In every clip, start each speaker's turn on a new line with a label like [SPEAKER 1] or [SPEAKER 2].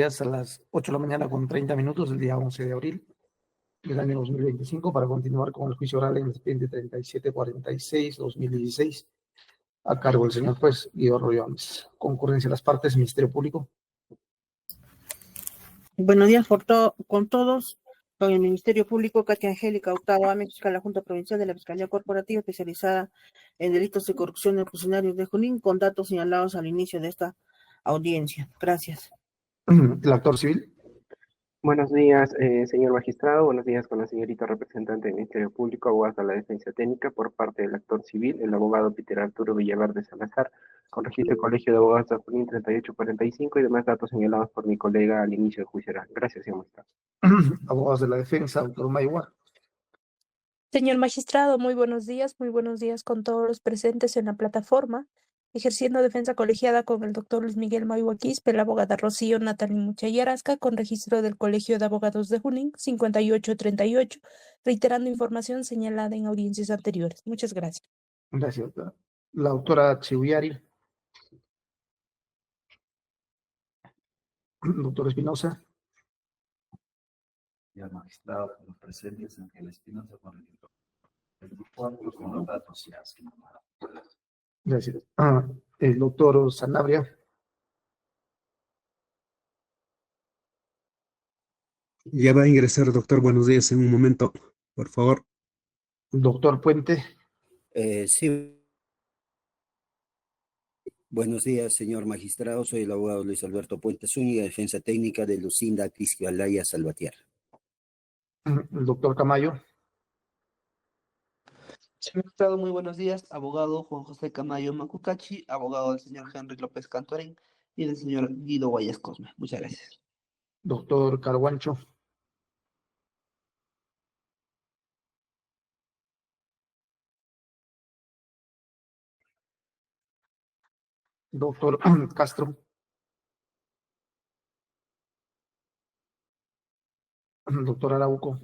[SPEAKER 1] días a las 8 de la mañana con 30 minutos del día 11 de abril del año 2025 para continuar con el juicio oral en el expediente 3746-2016 a cargo del señor juez Guido Arroyo Ames. Concurrencia de las partes, Ministerio Público.
[SPEAKER 2] Buenos días con todos. Con el Ministerio Público, Katia Angélica Hurtado Ames, fiscal de la Junta Provincial de la Fiscalía Corporativa especializada en delitos de corrupción de funcionarios de Junín, con datos señalados al inicio de esta audiencia. Gracias.
[SPEAKER 1] El actor civil.
[SPEAKER 3] Buenos días, señor magistrado. Buenos días con la señorita representante del Ministerio Público, abogada de la Defensa Técnica, por parte del actor civil, el abogado Peter Arturo Villaverde Salazar, con registro del Colegio de Abogados de Junín 3845 y demás datos señalados por mi colega al inicio del juicio oral. Gracias, señor magistrado.
[SPEAKER 1] Abogados de la Defensa, doctor Maywa.
[SPEAKER 4] Señor magistrado, muy buenos días con todos los presentes en la plataforma, ejerciendo defensa colegiada con el doctor Luis Miguel Maywa Quispe, la abogada Rocío Natalie Muchayarasca, con registro del Colegio de Abogados de Junín 5838, reiterando información señalada en audiencias anteriores. Muchas gracias.
[SPEAKER 1] Gracias, doctora. La doctora Chiuyari. Doctor Espinosa.
[SPEAKER 5] Señor magistrado, los presentes, Ángel Espinosa, con registro con los datos ya señalados.
[SPEAKER 1] Gracias. El doctor Sanabria.
[SPEAKER 6] Ya va a ingresar, doctor. Buenos días, en un momento, por favor.
[SPEAKER 1] Doctor Puente.
[SPEAKER 7] Sí. Buenos días, señor magistrado. Soy el abogado Luis Alberto Puente Zúñiga, defensa técnica de Lucinda Quisqualaya Salvatierra.
[SPEAKER 1] El doctor Camayo.
[SPEAKER 8] Señor magistrado, muy buenos días. Abogado Juan José Camayo Macucachi, abogado del señor Henry López Cantorín y del señor Guido Guayas Cosme. Muchas gracias.
[SPEAKER 1] Doctor Carguancho. Doctor Castro. Doctor Arauco.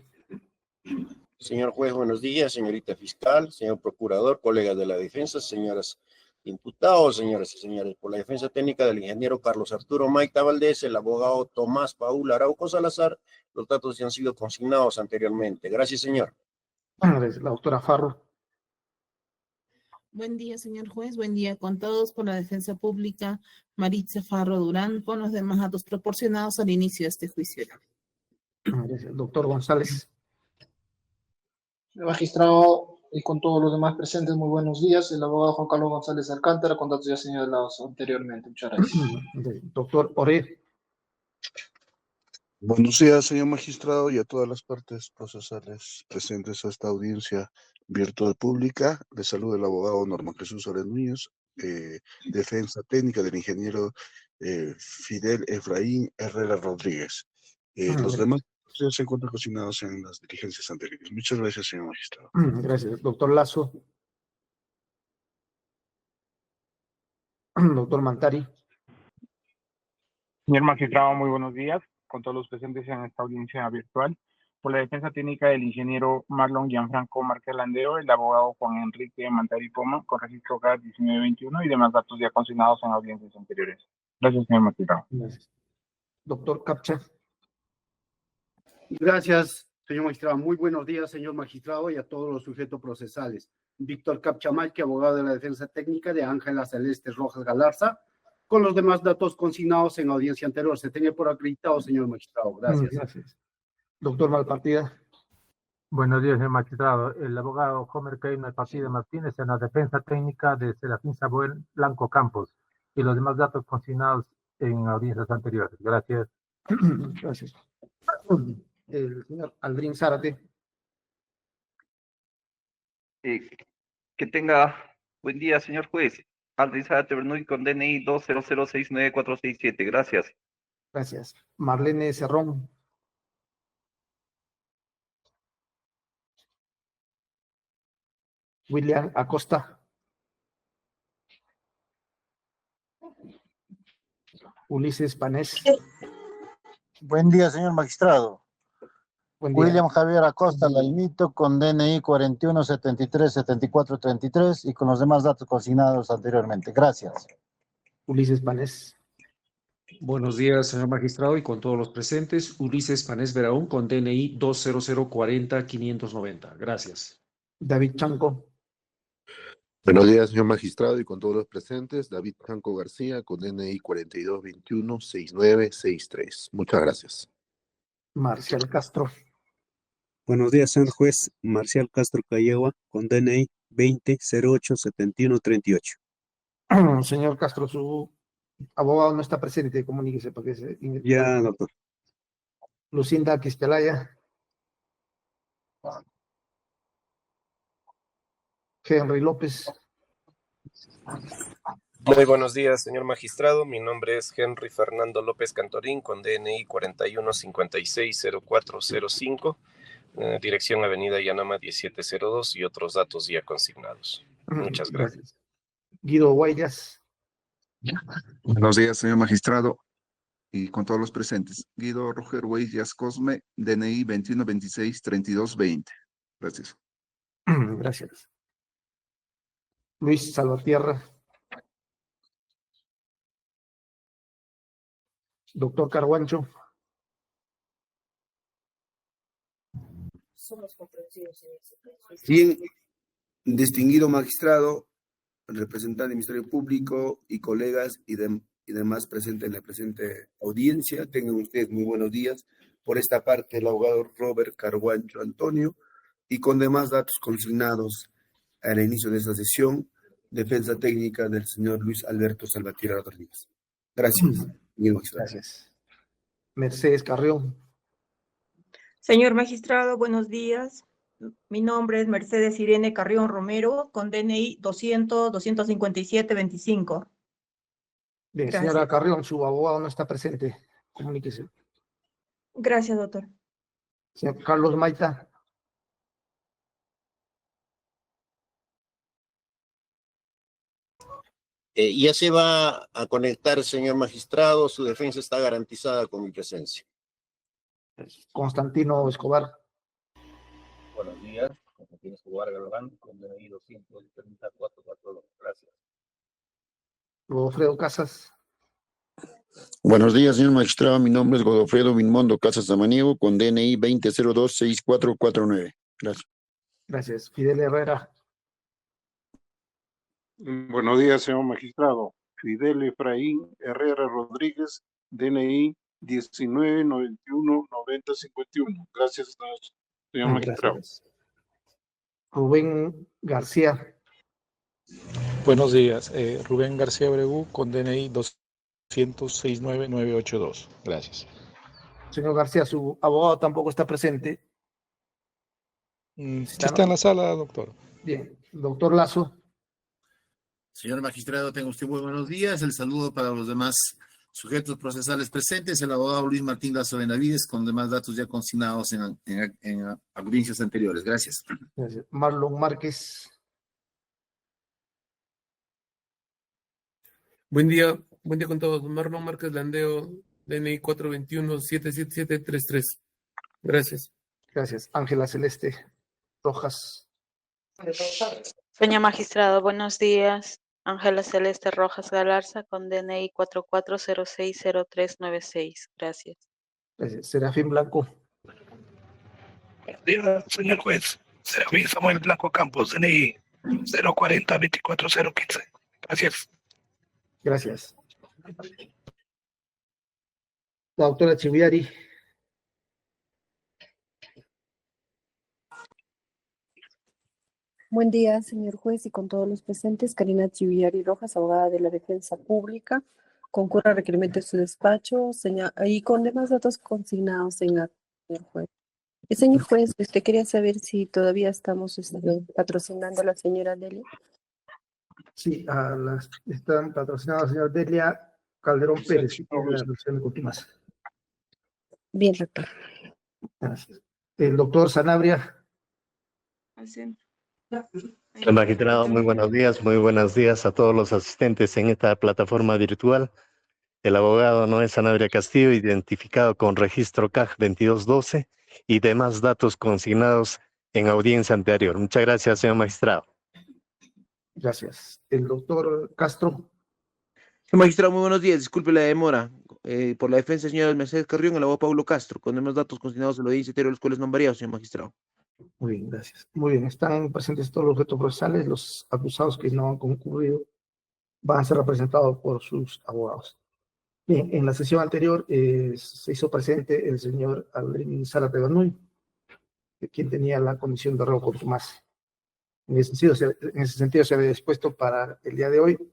[SPEAKER 9] Señor juez, buenos días. Señorita fiscal, señor procurador, colegas de la defensa, señoras imputados, señoras y señores. Por la defensa técnica del ingeniero Carlos Arturo Maita Valdés, el abogado Tomás Paul Arauco Salazar, los datos ya han sido consignados anteriormente. Gracias, señor.
[SPEAKER 1] La doctora Farro.
[SPEAKER 10] Buen día, señor juez. Buen día con todos. Por la defensa pública, Maritza Farro Durán, con los demás datos proporcionados al inicio de este juicio.
[SPEAKER 1] Gracias. Doctor González.
[SPEAKER 11] Magistrado y con todos los demás presentes, muy buenos días. El abogado Juan Carlos González Alcántara, con datos ya señalados anteriormente. Muchas gracias.
[SPEAKER 1] Doctor Oré.
[SPEAKER 12] Buenos días, señor magistrado, y a todas las partes procesales presentes a esta audiencia virtual pública. Les saluda el abogado Norman Jesús Oré Núñez, defensa técnica del ingeniero Fidel Efraín Herrera Rodríguez. Los demás ya se encuentran consignados en las diligencias anteriores. Muchas gracias, señor magistrado.
[SPEAKER 1] Gracias. Doctor Lazo. Doctor Mantari.
[SPEAKER 13] Señor magistrado, muy buenos días con todos los presentes en esta audiencia virtual. Por la defensa técnica del ingeniero Marlon Gianfranco Márquez Landero, el abogado Juan Enrique Mantari Poma, con registro CAD 1921 y demás datos ya consignados en audiencias anteriores. Gracias, señor magistrado.
[SPEAKER 1] Gracias. Doctor Capcha.
[SPEAKER 14] Gracias, señor magistrado. Muy buenos días, señor magistrado, y a todos los sujetos procesales. Víctor Capchamayque, abogado de la defensa técnica de Ángela Celeste Rojas Galarza, con los demás datos consignados en audiencia anterior. Se tiene por acreditado, señor magistrado. Gracias.
[SPEAKER 1] Gracias. Doctor Malpartida.
[SPEAKER 15] Buenos días, señor magistrado. El abogado Homer K. Malpartida Martínez en la defensa técnica de Serafín Samuel Blanco Campos y los demás datos consignados en audiencias anteriores. Gracias.
[SPEAKER 1] Gracias. El señor Aldrin Zárate.
[SPEAKER 16] Que tenga buen día, señor juez. Aldrin Zárate Bernoulli con DNI 2006947. Gracias.
[SPEAKER 1] Gracias. Marlene Cerrón. William Acosta. Ulises Panés.
[SPEAKER 17] Buen día, señor magistrado.
[SPEAKER 1] Buen día.
[SPEAKER 17] William Javier Acosta, la imito con DNI 41737433 y con los demás datos consignados anteriormente. Gracias.
[SPEAKER 1] Ulises Panés.
[SPEAKER 18] Buenos días, señor magistrado, y con todos los presentes. Ulises Panés Veraún, con DNI 20040-590. Gracias.
[SPEAKER 1] David Chanco.
[SPEAKER 19] Buenos días, señor magistrado, y con todos los presentes. David Chanco García, con DNI 4221-6963. Muchas gracias.
[SPEAKER 1] Marcial Castro.
[SPEAKER 6] Buenos días, señor juez. Marcial Castro Callegua, con DNI 20087138.
[SPEAKER 1] Señor Castro, su abogado no está presente, comuníquese para que se...
[SPEAKER 6] Ya, doctor.
[SPEAKER 1] Lucinda Quisquelaya. Henry López.
[SPEAKER 20] Muy buenos días, señor magistrado. Mi nombre es Henry Fernando López Cantorín, con DNI 41560405, dirección Avenida Yanama 1702 y otros datos ya consignados. Muchas gracias.
[SPEAKER 1] Guido Guayas.
[SPEAKER 21] Buenos días, señor magistrado, y con todos los presentes. Guido Roger Huellas Cosme, DNI 2126-3220. Gracias.
[SPEAKER 1] Gracias. Luis Salvatierra. Doctor Carguancho.
[SPEAKER 2] Somos comprensivos.
[SPEAKER 22] Bien, distinguido magistrado, representante del Ministerio Público y colegas y demás presentes en la presente audiencia, tengan ustedes muy buenos días. Por esta parte, el abogado Robert Carguancho Antonio, y con demás datos consignados al inicio de esta sesión, defensa técnica del señor Luis Alberto Salvatierra Rodríguez. Gracias.
[SPEAKER 1] Gracias. Mercedes Carrión.
[SPEAKER 23] Señor magistrado, buenos días. Mi nombre es Mercedes Irene Carrión Romero, con DNI 200-257-25.
[SPEAKER 1] Bien,
[SPEAKER 23] Gracias.
[SPEAKER 1] señora Carrión, su abogado no está presente. Comuníquese.
[SPEAKER 23] Gracias, doctor.
[SPEAKER 1] Señor Carlos Maita.
[SPEAKER 9] Ya se va a conectar, señor magistrado. Su defensa está garantizada con mi presencia.
[SPEAKER 1] Constantino Escobar.
[SPEAKER 5] Buenos días, Constantino Escobar Galván, con DNI 230-442. Gracias.
[SPEAKER 1] Godofredo Casas.
[SPEAKER 24] Buenos días, señor magistrado. Mi nombre es Godofredo Vilmondo Casas Samaniego, con DNI 2002-6449. Gracias.
[SPEAKER 1] Gracias. Fidel Herrera.
[SPEAKER 12] Buenos días, señor magistrado. Fidel Efraín Herrera Rodríguez, DNI 1991-9051. Gracias, señor magistrado.
[SPEAKER 1] Gracias. Rubén García.
[SPEAKER 25] Buenos días, Rubén García Bregú, con DNI 200-69982. Gracias.
[SPEAKER 1] Señor García, su abogado tampoco está presente.
[SPEAKER 25] Sí está en la sala, doctor.
[SPEAKER 1] Bien. Doctor Lazo.
[SPEAKER 26] Señor magistrado, tenga usted muy buenos días. El saludo para los demás sujetos procesales presentes. El abogado Luis Martín Lazo Benavides, con demás datos ya consignados en audiencias anteriores. Gracias.
[SPEAKER 1] Gracias. Marlon Márquez.
[SPEAKER 27] Buen día con todos. Marlon Márquez Landeo, DNI 421-77733. Gracias.
[SPEAKER 1] Gracias. Ángela Celeste Rojas.
[SPEAKER 28] Señor magistrado, buenos días. Ángela Celeste Rojas Galarza, con DNI 44060396. Gracias.
[SPEAKER 1] Gracias. Serafín Blanco.
[SPEAKER 29] Buenos días, señor juez. Serafín Samuel Blanco Campos, DNI 040-24015. Gracias.
[SPEAKER 1] Gracias. La doctora Chiviari.
[SPEAKER 30] Buen día, señor juez, y con todos los presentes. Karina Chiviari Rojas, abogada de la Defensa Pública. Concurre al requerimiento de su despacho y con demás datos consignados en la, señor juez. Señor juez, quería saber si todavía estamos patrocinando a la señora Delia.
[SPEAKER 1] Sí, están patrocinados la señora Delia Calderón Pérez.
[SPEAKER 30] Bien, doctor.
[SPEAKER 1] Gracias. El doctor Sanabria.
[SPEAKER 31] Señor magistrado, muy buenos días a todos los asistentes en esta plataforma virtual. El abogado Noé Sanabria Castillo, identificado con registro CAJ 2212 y demás datos consignados en audiencia anterior. Muchas gracias, señor magistrado.
[SPEAKER 1] Gracias. El doctor Castro.
[SPEAKER 32] Señor magistrado, muy buenos días. Disculpe la demora.
[SPEAKER 3] Por la defensa, señora Mercedes Carrión, el abogado Pablo Castro, con demás datos consignados en la audiencia interior de los cuales no han variado, señor magistrado.
[SPEAKER 1] Muy bien, gracias. Muy bien, están presentes todos los objetos procesales. Los acusados que no han concurrido van a ser representados por sus abogados. Bien, en la sesión anterior se hizo presente el señor Aldrin Zárate Bernuy, quien tenía la condición de reo contumaz. En ese sentido se había dispuesto para el día de hoy, en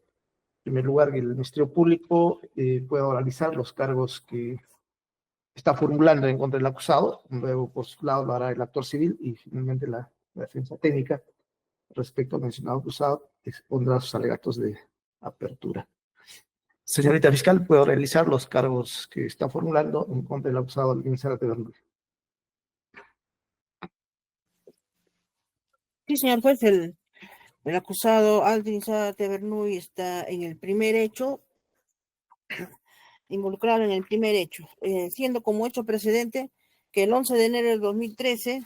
[SPEAKER 1] primer lugar, que el Ministerio Público pueda oralizar los cargos que está formulando en contra del acusado. Luego, por su lado, lo hará el actor civil y finalmente la defensa técnica respecto al mencionado acusado expondrá sus alegatos de apertura. Señorita fiscal, ¿puedo realizar los cargos que está formulando en contra del acusado Aldrin Zárate Bernuy?
[SPEAKER 2] Sí, señor juez, el acusado Aldrin Zárate Bernuy está en el primer hecho, involucrado en el primer hecho, siendo como hecho precedente que el 11 de enero del 2013,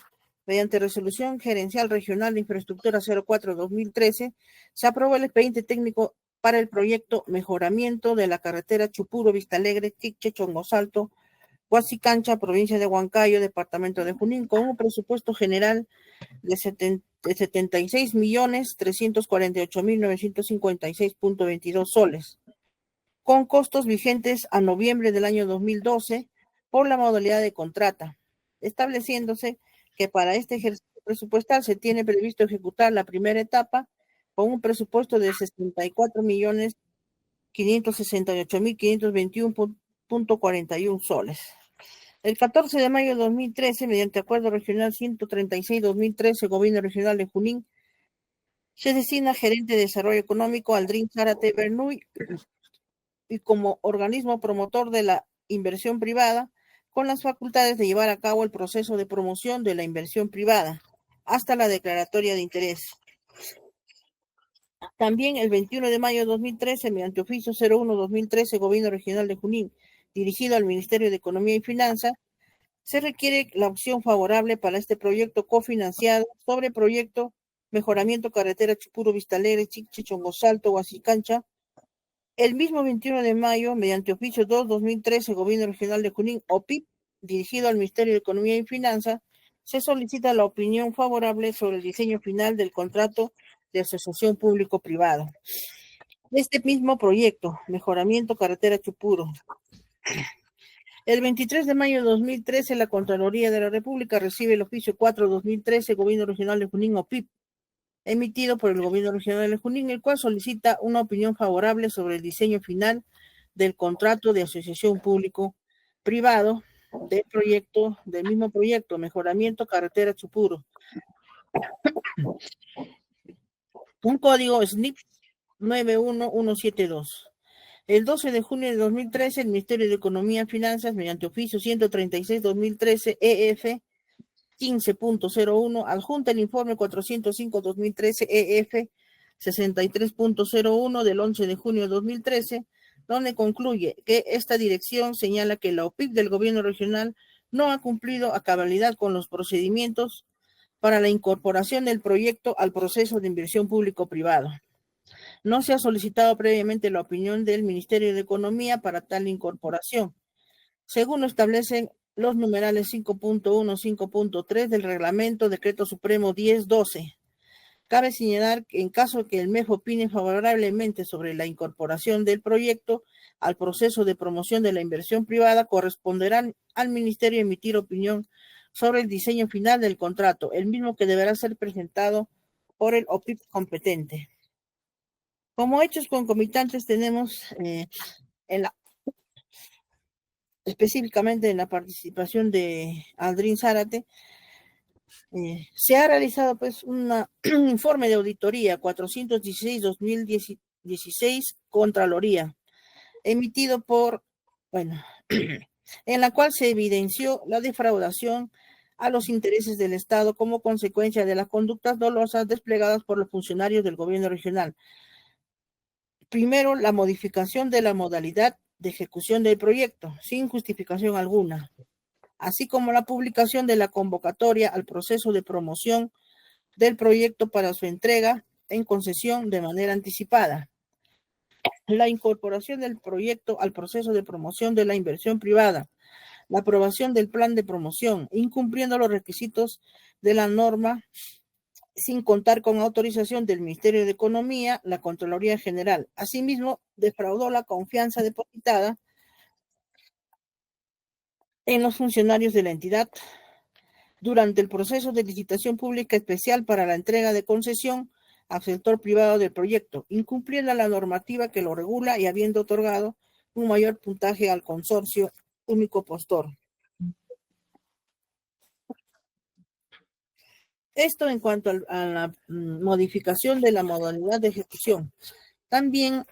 [SPEAKER 2] mediante resolución gerencial regional de infraestructura 04-2013, se aprobó el expediente técnico para el proyecto mejoramiento de la carretera Chupuro-Vista Alegre, Quiché, Chongosalto, Huasicancha, provincia de Huancayo, departamento de Junín, con un presupuesto general de 76.348.956.22 soles, con costos vigentes a noviembre del año 2012 por la modalidad de contrata, estableciéndose que para este ejercicio presupuestal se tiene previsto ejecutar la primera etapa con un presupuesto de 64.568.521.41 soles. El 14 de mayo de 2013, mediante Acuerdo Regional 136-2013, Gobierno Regional de Junín, se designa gerente de Desarrollo Económico Aldrin Zárate Bernuy y como organismo promotor de la inversión privada, con las facultades de llevar a cabo el proceso de promoción de la inversión privada hasta la declaratoria de interés. También el 21 de mayo de 2013, mediante oficio 01-2013, Gobierno Regional de Junín, dirigido al Ministerio de Economía y Finanzas, se requiere la opción favorable para este proyecto cofinanciado sobre proyecto Mejoramiento Carretera Chupuro Vista Alegre, Quiché, Chongosalto, Huasicancha. El mismo 21 de mayo, mediante oficio 2-2013, Gobierno Regional de Junín, OPIP, dirigido al Ministerio de Economía y Finanzas, se solicita la opinión favorable sobre el diseño final del contrato de asociación público-privada. Este mismo proyecto, Mejoramiento Carretera Chupuro. El 23 de mayo de 2013, la Contraloría de la República recibe el oficio 4-2013, Gobierno Regional de Junín, OPIP, emitido por el Gobierno Regional de Junín, el cual solicita una opinión favorable sobre el diseño final del contrato de asociación público-privado del mismo proyecto, Mejoramiento Carretera Chupuro. Un código SNIP 91172. El 12 de junio de 2013, el Ministerio de Economía y Finanzas, mediante oficio 136-2013 EF 15.01, adjunta el informe 405-2013 EF 63.01 del 11 de junio de 2013, donde concluye que esta dirección señala que la OPIP del Gobierno Regional no ha cumplido a cabalidad con los procedimientos para la incorporación del proyecto al proceso de inversión público-privado. No se ha solicitado previamente la opinión del Ministerio de Economía para tal incorporación, según lo establecen los numerales 5.1, 5.3 del Reglamento Decreto Supremo 1012. Cabe señalar que en caso de que el MEF opine favorablemente sobre la incorporación del proyecto al proceso de promoción de la inversión privada, corresponderán al Ministerio emitir opinión sobre el diseño final del contrato, el mismo que deberá ser presentado por el OPIP competente. Como hechos concomitantes tenemos específicamente en la participación de Aldrin Zárate, se ha realizado pues un informe de auditoría 416-2016 Contraloría, emitido en la cual se evidenció la defraudación a los intereses del Estado como consecuencia de las conductas dolosas desplegadas por los funcionarios del gobierno regional. Primero, la modificación de la modalidad de ejecución del proyecto, sin justificación alguna, así como la publicación de la convocatoria al proceso de promoción del proyecto para su entrega en concesión de manera anticipada. la incorporación del proyecto al proceso de promoción de la inversión privada, la aprobación del plan de promoción, incumpliendo los requisitos de la norma sin contar con autorización del Ministerio de Economía, la Contraloría General. Asimismo, defraudó la confianza depositada en los funcionarios de la entidad durante el proceso de licitación pública especial para la entrega de concesión al sector privado del proyecto, incumpliendo la normativa que lo regula y habiendo otorgado un mayor puntaje al consorcio único postor. Esto en cuanto a la modificación de la modalidad de ejecución. También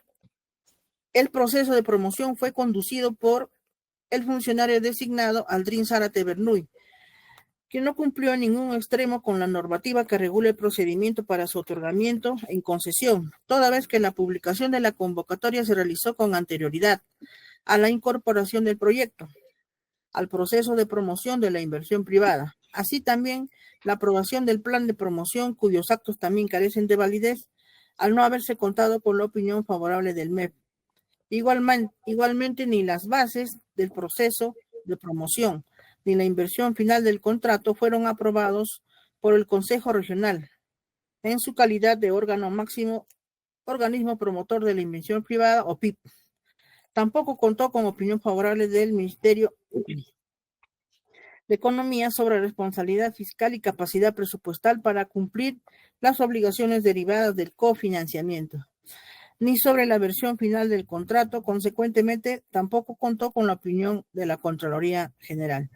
[SPEAKER 2] el proceso de promoción fue conducido por el funcionario designado Aldrin Zárate Bernuy, que no cumplió en ningún extremo con la normativa que regula el procedimiento para su otorgamiento en concesión, toda vez que la publicación de la convocatoria se realizó con anterioridad a la incorporación del proyecto al proceso de promoción de la inversión privada. Así también la aprobación del plan de promoción, cuyos actos también carecen de validez, al no haberse contado con la opinión favorable del MEP. Igualmente, ni las bases del proceso de promoción ni la inversión final del contrato fueron aprobados por el Consejo Regional en su calidad de organismo promotor de la inversión privada o PIP. Tampoco contó con opinión favorable del Ministerio de Economía sobre responsabilidad fiscal y capacidad presupuestal para cumplir las obligaciones derivadas del cofinanciamiento, ni sobre la versión final del contrato. Consecuentemente, tampoco contó con la opinión de la Contraloría General.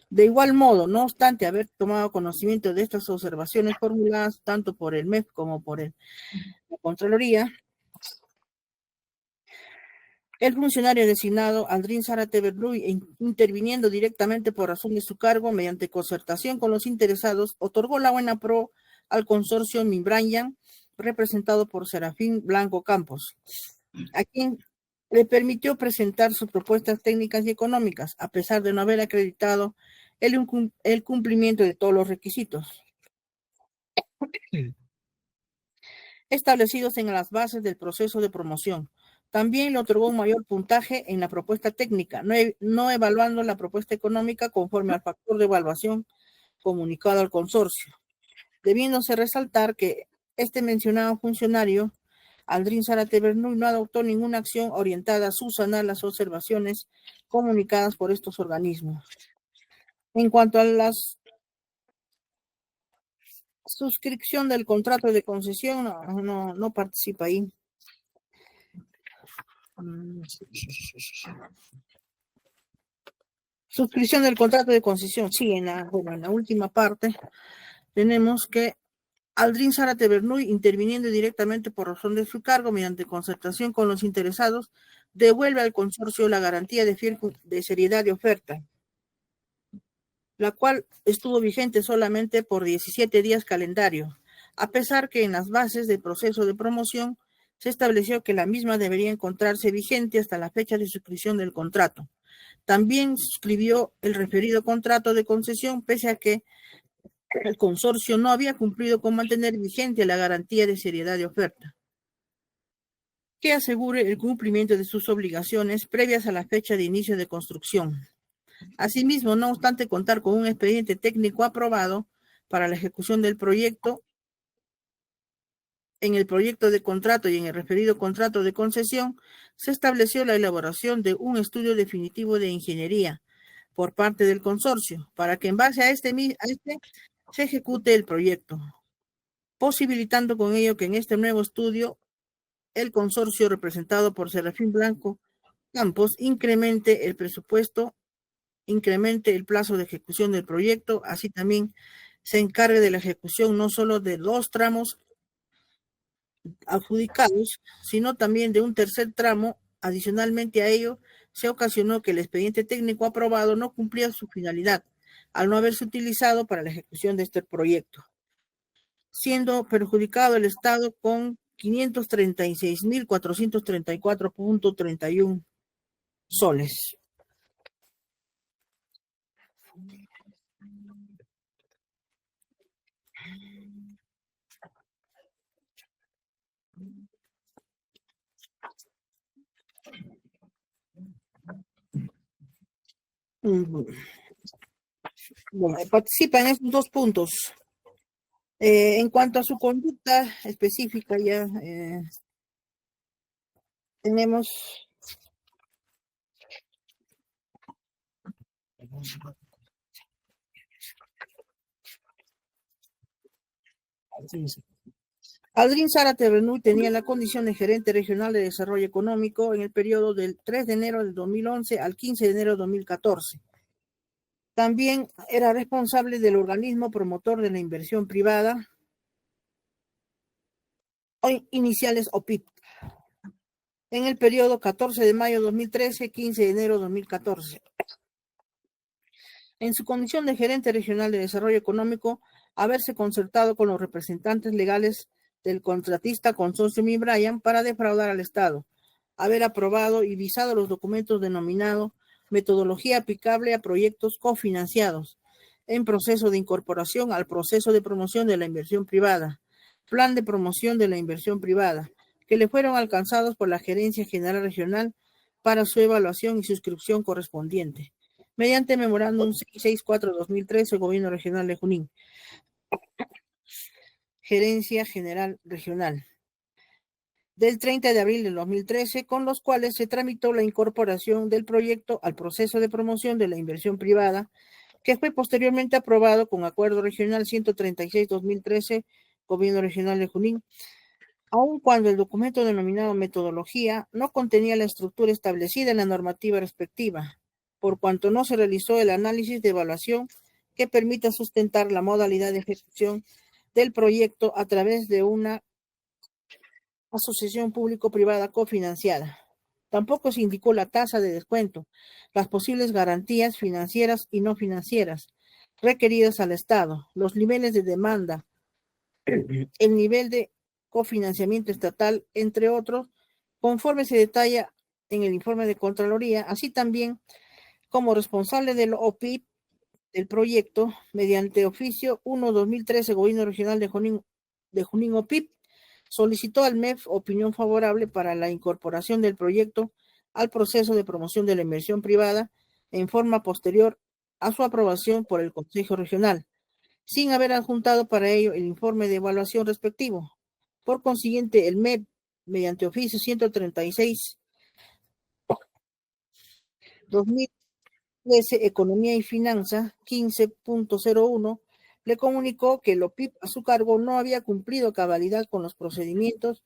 [SPEAKER 2] De igual modo, no obstante haber tomado conocimiento de estas observaciones formuladas tanto por el MEF como por la Contraloría, el funcionario designado Aldrin Zárate Bernuy, interviniendo directamente por razón de su cargo mediante concertación con los interesados, otorgó la buena pro al consorcio Mimbranian, representado por Serafín Blanco Campos, a quien le permitió presentar sus propuestas técnicas y económicas, a pesar de no haber acreditado el cumplimiento de todos los requisitos establecidos en las bases del proceso de promoción. También le otorgó un mayor puntaje en la propuesta técnica, no evaluando la propuesta económica conforme al factor de evaluación comunicado al consorcio, debiéndose resaltar que este mencionado funcionario, Aldrin Zárate Bernuy, no adoptó ninguna acción orientada a subsanar las observaciones comunicadas por estos organismos. En cuanto a la suscripción del contrato de concesión, no participa ahí. Suscripción del contrato de concesión. Sí, en la última parte tenemos que Aldrin Zárate Bernuy, interviniendo directamente por razón de su cargo, mediante concertación con los interesados, devuelve al consorcio la garantía de seriedad de oferta, la cual estuvo vigente solamente por 17 días calendario, a pesar que en las bases del proceso de promoción se estableció que la misma debería encontrarse vigente hasta la fecha de suscripción del contrato. También suscribió el referido contrato de concesión, pese a que el consorcio no había cumplido con mantener vigente la garantía de seriedad de oferta, que asegure el cumplimiento de sus obligaciones previas a la fecha de inicio de construcción. Asimismo, no obstante contar con un expediente técnico aprobado para la ejecución del proyecto, en el proyecto de contrato y en el referido contrato de concesión, se estableció la elaboración de un estudio definitivo de ingeniería por parte del consorcio, para que en base a este se ejecute el proyecto, posibilitando con ello que en este nuevo estudio el consorcio representado por Serafín Blanco Campos incremente el presupuesto, incremente el plazo de ejecución del proyecto, así también se encargue de la ejecución no solo de 2 tramos adjudicados, sino también de un tercer tramo. Adicionalmente a ello, se ocasionó que el expediente técnico aprobado no cumplía su finalidad, al no haberse utilizado para la ejecución de este proyecto, siendo perjudicado el Estado con 536.434.31 soles. Bueno, participa en estos 2 puntos. En cuanto a su conducta específica, ya tenemos Aldrin Zárate Renú tenía la condición de gerente regional de desarrollo económico en el periodo del 3 de enero del 2011 al 15 de enero de 2014. También era responsable del organismo promotor de la inversión privada, iniciales OPIP, en el periodo 14 de mayo de 2013, 15 de enero de 2014. En su condición de gerente regional de desarrollo económico, haberse concertado con los representantes legales del contratista Consorcio Bryan para defraudar al Estado, haber aprobado y visado los documentos denominados metodología aplicable a proyectos cofinanciados en proceso de incorporación al proceso de promoción de la inversión privada, plan de promoción de la inversión privada, que le fueron alcanzados por la Gerencia General Regional para su evaluación y suscripción correspondiente, mediante memorándum 664-2013, Gobierno Regional de Junín. Gerencia General Regional, del 30 de abril del 2013, con los cuales se tramitó la incorporación del proyecto al proceso de promoción de la inversión privada, que fue posteriormente aprobado con Acuerdo Regional 136-2013, Gobierno Regional de Junín, aun cuando el documento denominado metodología no contenía la estructura establecida en la normativa respectiva, por cuanto no se realizó el análisis de evaluación que permita sustentar la modalidad de ejecución del proyecto a través de una asociación público-privada cofinanciada. Tampoco se indicó la tasa de descuento, las posibles garantías financieras y no financieras requeridas al Estado, los niveles de demanda, el nivel de cofinanciamiento estatal, entre otros, conforme se detalla en el informe de Contraloría, así también como responsable del OPIP del proyecto, mediante oficio 1-2013, Gobierno Regional de Junín OPIP, solicitó al MEF opinión favorable para la incorporación del proyecto al proceso de promoción de la inversión privada en forma posterior a su aprobación por el Consejo Regional, sin haber adjuntado para ello el informe de evaluación respectivo. Por consiguiente, el MEF, mediante oficio 136, 2013, Economía y Finanza 15.01, le comunicó que el OPIP a su cargo no había cumplido cabalidad con los procedimientos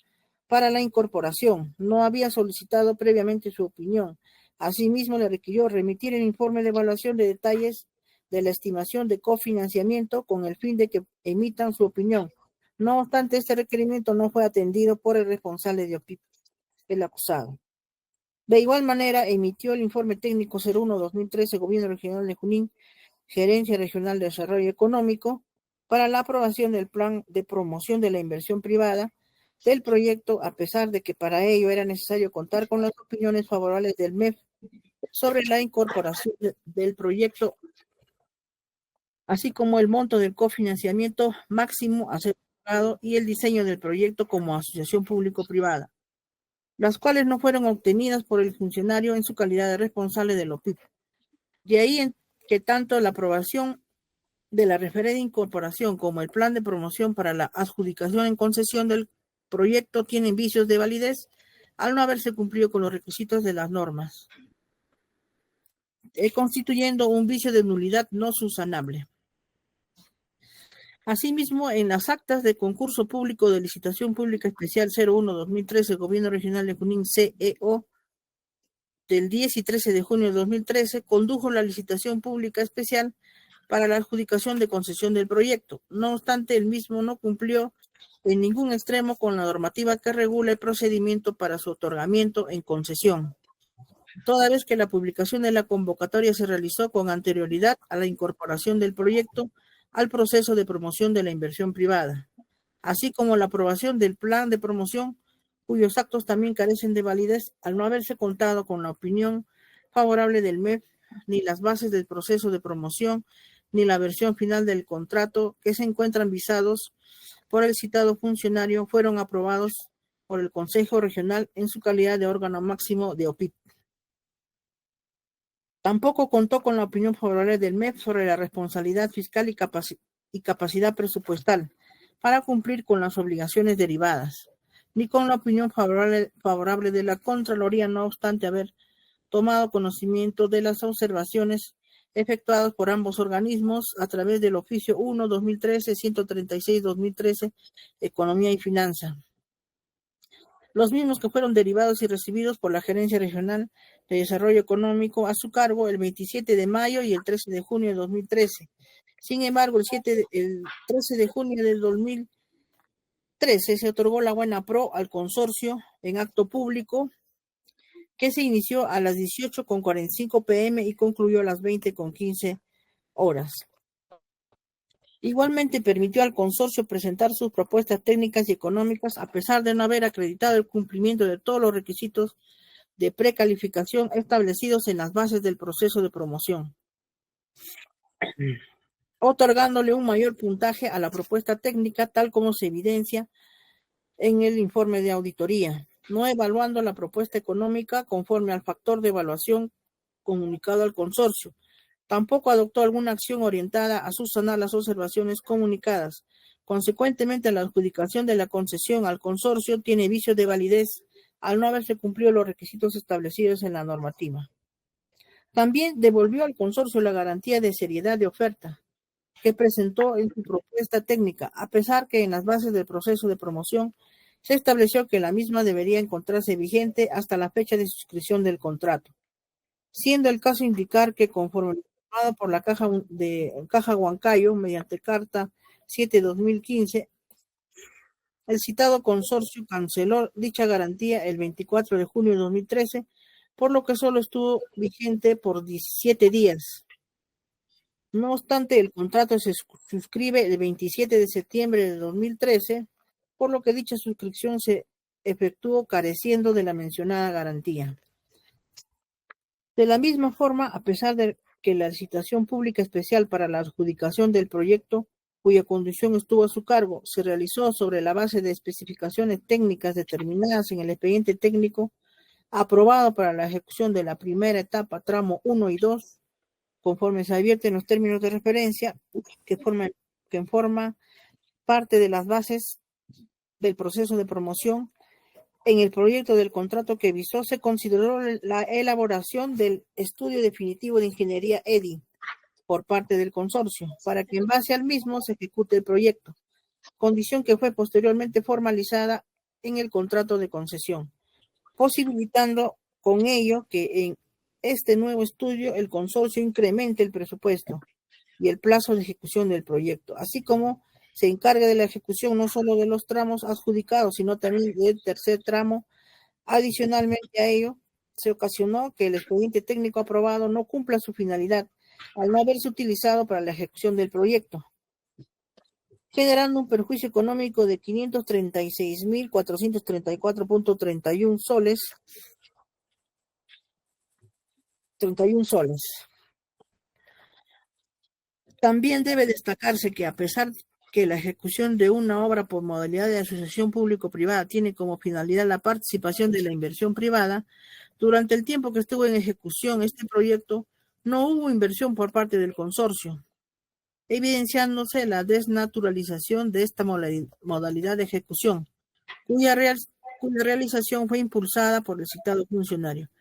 [SPEAKER 2] para la incorporación, no había solicitado previamente su opinión. Asimismo, le requirió remitir el informe de evaluación de detalles de la estimación de cofinanciamiento con el fin de que emitan su opinión. No obstante, este requerimiento no fue atendido por el responsable de OPIP, el acusado. De igual manera, emitió el informe técnico 01-2013, Gobierno Regional de Junín, Gerencia Regional de Desarrollo Económico, para la aprobación del plan de promoción de la inversión privada del proyecto, a pesar de que para ello era necesario contar con las opiniones favorables del MEF sobre la incorporación del proyecto, así como el monto del cofinanciamiento máximo a ser pagado y el diseño del proyecto como asociación público-privada, las cuales no fueron obtenidas por el funcionario en su calidad de responsable del OPIP. De ahí que tanto la aprobación de la referida incorporación como el plan de promoción para la adjudicación en concesión del proyecto tienen vicios de validez al no haberse cumplido con los requisitos de las normas, constituyendo un vicio de nulidad no subsanable. Asimismo, en las actas de concurso público de licitación pública especial 01-2013, Gobierno Regional de Junín, CEO, del 10 y 13 de junio de 2013, condujo la licitación pública especial para la adjudicación de concesión del proyecto. No obstante, el mismo no cumplió en ningún extremo con la normativa que regula el procedimiento para su otorgamiento en concesión, toda vez que la publicación de la convocatoria se realizó con anterioridad a la incorporación del proyecto al proceso de promoción de la inversión privada, así como la aprobación del plan de promoción, cuyos actos también carecen de validez al no haberse contado con la opinión favorable del MEF, ni las bases del proceso de promoción, ni la versión final del contrato que se encuentran visados por el citado funcionario fueron aprobados por el Consejo Regional en su calidad de órgano máximo de OPIP. Tampoco contó con la opinión favorable del MEF sobre la responsabilidad fiscal y capacidad presupuestal para cumplir con las obligaciones derivadas, ni con la opinión favorable de la Contraloría, no obstante haber tomado conocimiento de las observaciones efectuadas por ambos organismos a través del Oficio 1-2013, 136-2013, Economía y Finanza. Los mismos que fueron derivados y recibidos por la Gerencia Regional de Desarrollo Económico a su cargo el 27 de mayo y el 13 de junio de 2013. Sin embargo, el 13 de junio del 2013 se otorgó la buena pro al consorcio en acto público que se inició a las 18:45 p.m. y concluyó a las 20:15 horas. Igualmente permitió al consorcio presentar sus propuestas técnicas y económicas a pesar de no haber acreditado el cumplimiento de todos los requisitos de precalificación establecidos en las bases del proceso de promoción, otorgándole un mayor puntaje a la propuesta técnica tal como se evidencia en el informe de auditoría, no evaluando la propuesta económica conforme al factor de evaluación comunicado al consorcio. Tampoco adoptó alguna acción orientada a subsanar las observaciones comunicadas. Consecuentemente, la adjudicación de la concesión al consorcio tiene vicio de validez al no haberse cumplido los requisitos establecidos en la normativa. También devolvió al consorcio la garantía de seriedad de oferta que presentó en su propuesta técnica, a pesar que en las bases del proceso de promoción se estableció que la misma debería encontrarse vigente hasta la fecha de suscripción del contrato, siendo el caso indicar que conforme informado por la Caja Huancayo mediante carta 7/2015, el citado consorcio canceló dicha garantía el 24 de junio de 2013, por lo que solo estuvo vigente por 17 días. No obstante, el contrato se suscribe el 27 de septiembre de 2013, por lo que dicha suscripción se efectuó careciendo de la mencionada garantía. De la misma forma, a pesar de que la licitación pública especial para la adjudicación del proyecto, cuya conducción estuvo a su cargo, se realizó sobre la base de especificaciones técnicas determinadas en el expediente técnico aprobado para la ejecución de la primera etapa, tramo 1 y 2, conforme se advierten los términos de referencia que forman parte de las bases del proceso de promoción. En el proyecto del contrato que visó se consideró la elaboración del estudio definitivo de ingeniería EDI por parte del consorcio, para que en base al mismo se ejecute el proyecto, condición que fue posteriormente formalizada en el contrato de concesión, posibilitando con ello que en este nuevo estudio el consorcio incremente el presupuesto y el plazo de ejecución del proyecto, así como se encarga de la ejecución no solo de los tramos adjudicados, sino también del tercer tramo. Adicionalmente a ello, se ocasionó que el expediente técnico aprobado no cumpla su finalidad al no haberse utilizado para la ejecución del proyecto, generando un perjuicio económico de 536.434.31 soles. 31 soles. También debe destacarse que a pesar que la ejecución de una obra por modalidad de asociación público-privada tiene como finalidad la participación de la inversión privada, durante el tiempo que estuvo en ejecución este proyecto no hubo inversión por parte del consorcio, evidenciándose la desnaturalización de esta modalidad de ejecución, cuya realización fue impulsada por el citado funcionario,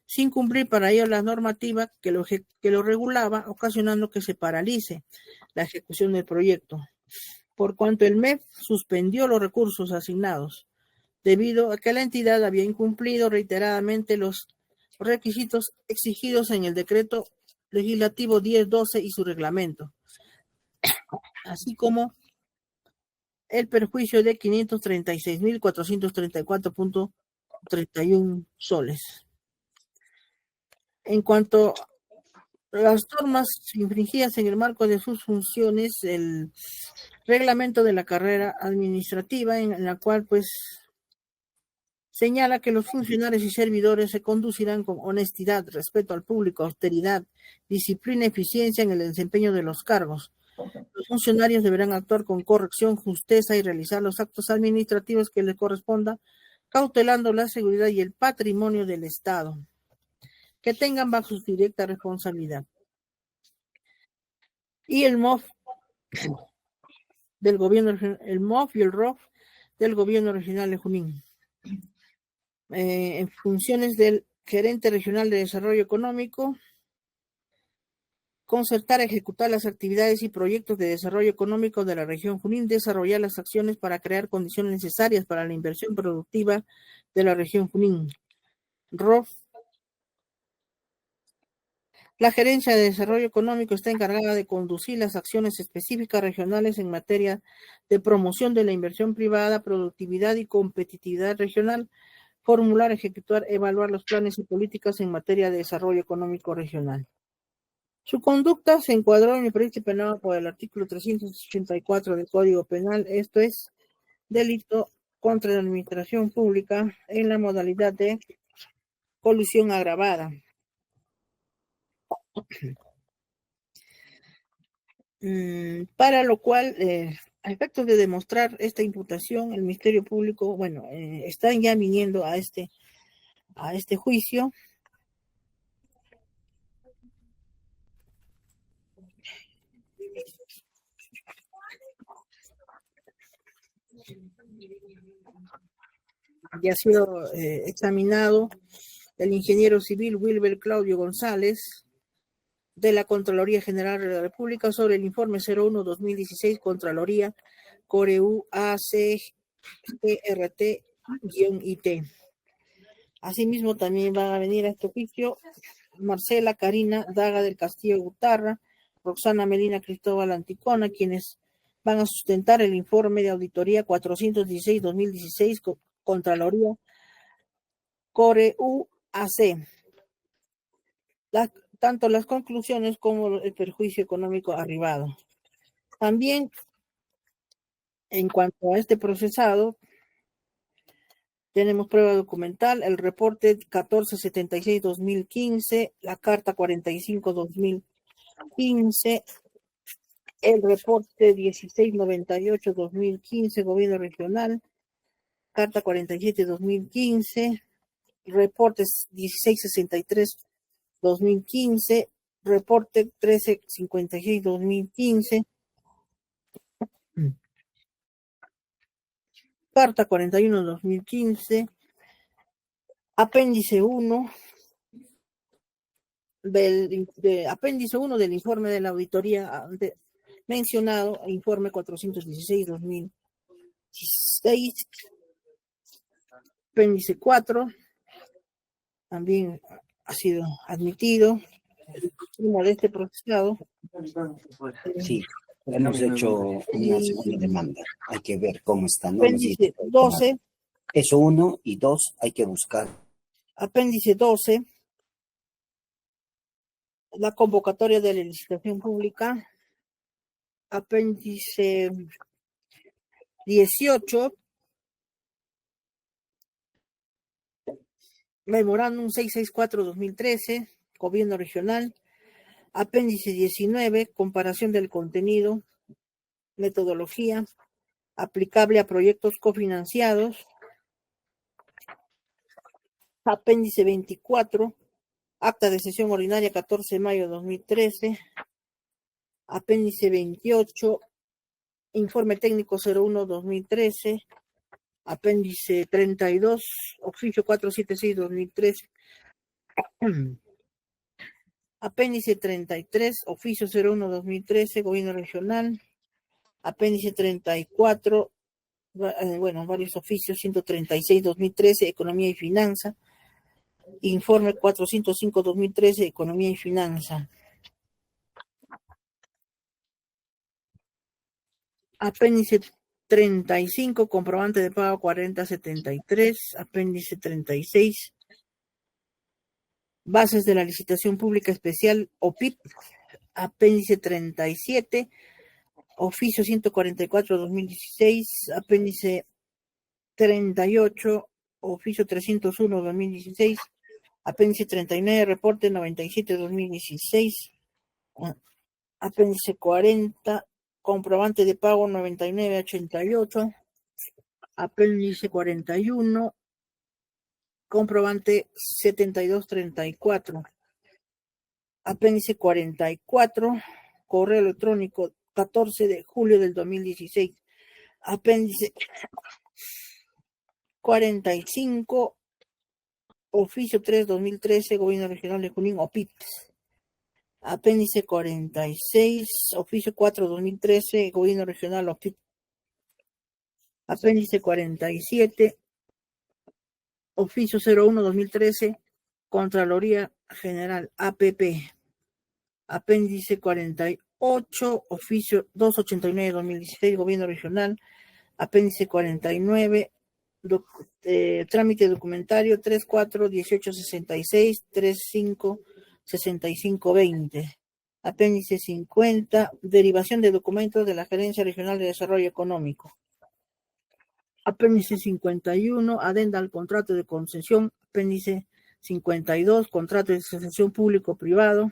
[SPEAKER 2] sin cumplir para ello la normativa que lo regulaba, ocasionando que se paralice la ejecución del proyecto, por cuanto el MEF suspendió los recursos asignados, debido a que la entidad había incumplido reiteradamente los requisitos exigidos en el decreto legislativo 1012 y su reglamento, así como el perjuicio de 536.434.31 soles. En cuanto a las normas infringidas en el marco de sus funciones, el reglamento de la carrera administrativa, en la cual señala que los funcionarios y servidores se conducirán con honestidad, respeto al público, austeridad, disciplina y eficiencia en el desempeño de los cargos. Los funcionarios deberán actuar con corrección, justeza y realizar los actos administrativos que les corresponda, cautelando la seguridad y el patrimonio del Estado. que tengan bajo su directa responsabilidad. Y el MOF del gobierno, el MOF y el ROF del gobierno regional de Junín. En funciones del gerente regional de desarrollo económico, concertar, ejecutar las actividades y proyectos de desarrollo económico de la región Junín, desarrollar las acciones para crear condiciones necesarias para la inversión productiva de la región Junín. ROF. La Gerencia de Desarrollo Económico está encargada de conducir las acciones específicas regionales en materia de promoción de la inversión privada, productividad y competitividad regional, formular, ejecutar, evaluar los planes y políticas en materia de desarrollo económico regional. Su conducta se encuadró en el proyecto penado por el artículo 384 del Código Penal, esto es, delito contra la administración pública en la modalidad de colusión agravada. Para lo cual, a efectos de demostrar esta imputación, el Ministerio Público, están ya viniendo a este juicio. Ya ha sido examinado el ingeniero civil Wilber Claudio González de la Contraloría General de la República sobre el informe 01-2016 Contraloría Coreu ACGRT-IT. Asimismo, también van a venir a este juicio Marcela Karina Daga del Castillo Gutarra, Roxana Melina Cristóbal Anticona, quienes van a sustentar el informe de auditoría 416-2016 Contraloría Coreu AC. Tanto las conclusiones como el perjuicio económico arribado. También, en cuanto a este procesado, tenemos prueba documental, el reporte 1476-2015, la carta 45-2015, el reporte 1698-2015, Gobierno Regional, carta 47-2015, reportes 1663-2015, reporte 1356-2015, carta 41-2015, apéndice 1 del informe de la auditoría mencionado, informe 416-2016, apéndice 4, también ha sido admitido. Uno de este procesado.
[SPEAKER 4] Sí, hemos hecho una segunda demanda. Hay que ver cómo están.
[SPEAKER 2] Apéndice 12.
[SPEAKER 4] Eso 1 y 2 hay que buscar.
[SPEAKER 2] Apéndice 12. La convocatoria de la licitación pública. Apéndice 18. Memorándum 664-2013, Gobierno Regional. Apéndice 19, comparación del contenido, metodología, aplicable a proyectos cofinanciados. Apéndice 24, acta de sesión ordinaria 14 de mayo de 2013. Apéndice 28, informe técnico 01-2013. Apéndice 32, oficio 476-2013. Apéndice 33, oficio 01-2013, Gobierno Regional. Apéndice 34, varios oficios, 136-2013, Economía y Finanza. Informe 405-2013, Economía y Finanza. Apéndice 35, comprobante de pago 4073, apéndice 36, bases de la licitación pública especial OPIP, apéndice 37, oficio 144-2016, apéndice 38, oficio 301-2016, apéndice 39, reporte 97-2016, apéndice 40, comprobante de pago 9988, apéndice 41, comprobante 7234. Apéndice 44, correo electrónico 14 de julio del 2016. Apéndice 45, oficio 3-2013, Gobierno Regional de Junín, OPIPS. Apéndice 46, oficio 4-2013, Gobierno Regional, OPIPS. Apéndice 47, oficio 01-2013, Contraloría General, APP. Apéndice 48, oficio 289-2016, Gobierno Regional. Apéndice 49, trámite documentario 34-1866-35-6520. Apéndice 50, derivación de documentos de la Gerencia Regional de Desarrollo Económico. Apéndice 51, adenda al contrato de concesión. Apéndice 52, contrato de asociación público-privado.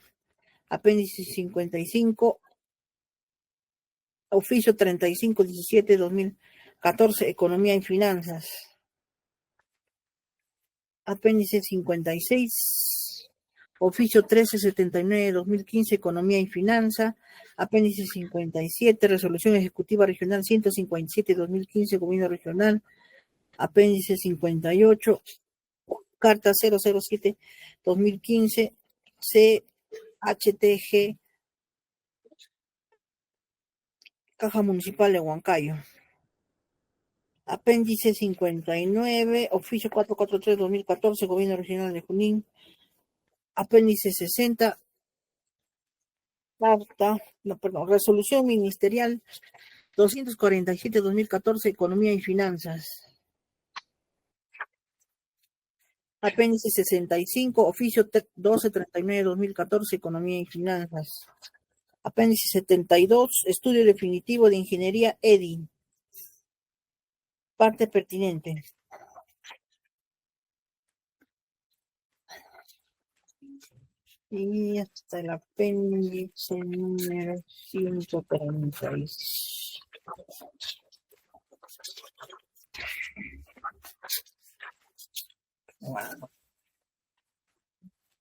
[SPEAKER 2] Apéndice 55, oficio 35-17-2014, Economía y Finanzas. Apéndice 56, oficio 1379-2015, Economía y Finanza. Apéndice 57, Resolución Ejecutiva Regional 157-2015, Gobierno Regional. Apéndice 58, Carta 007-2015, CHTG, Caja Municipal de Huancayo. Apéndice 59, oficio 443-2014, Gobierno Regional de Junín. Apéndice 60, resolución ministerial 247-2014, Economía y Finanzas. Apéndice 65, oficio 1239-2014, Economía y Finanzas. Apéndice 72, estudio definitivo de ingeniería EDI. Parte pertinente. Y hasta el apéndice número 136. Wow.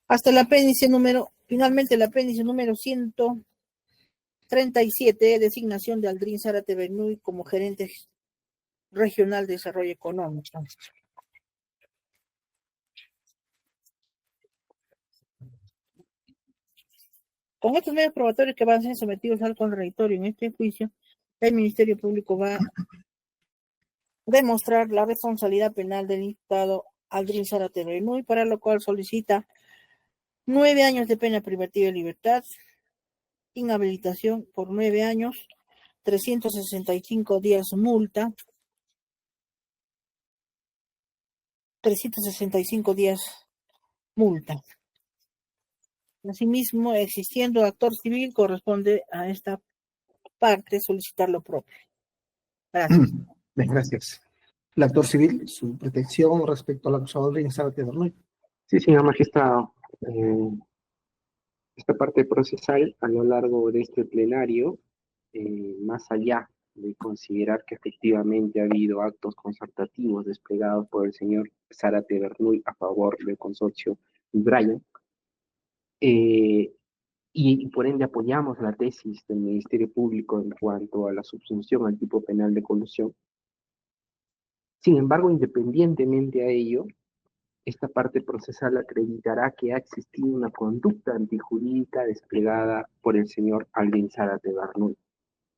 [SPEAKER 2] Hasta el apéndice finalmente el apéndice número 137, designación de Aldrin Zárate Bernuy como gerente regional de desarrollo económico. Con estos medios probatorios que van a ser sometidos al contradictorio en este juicio, el Ministerio Público va a demostrar la responsabilidad penal del imputado Aldrin Zárate Bernuy, para lo cual solicita 9 años de pena privativa de libertad, inhabilitación por 9 años, 365 días multa, 365 días multa. Asimismo, existiendo actor civil, corresponde a esta parte solicitar lo propio. Gracias.
[SPEAKER 1] Bien, gracias. El actor civil, su protección respecto al acusado Aldrin Zárate Bernuy.
[SPEAKER 7] Sí, señor magistrado. Esta parte procesal, a lo largo de este plenario, más allá de considerar que efectivamente ha habido actos concertativos desplegados por el señor Zárate Bernuy a favor del consorcio Bryan, y por ende apoyamos la tesis del Ministerio Público en cuanto a la subsunción al tipo penal de colusión. Sin embargo, independientemente a ello, esta parte procesal acreditará que ha existido una conducta antijurídica desplegada por el señor Aldrin Zárate Bernuy.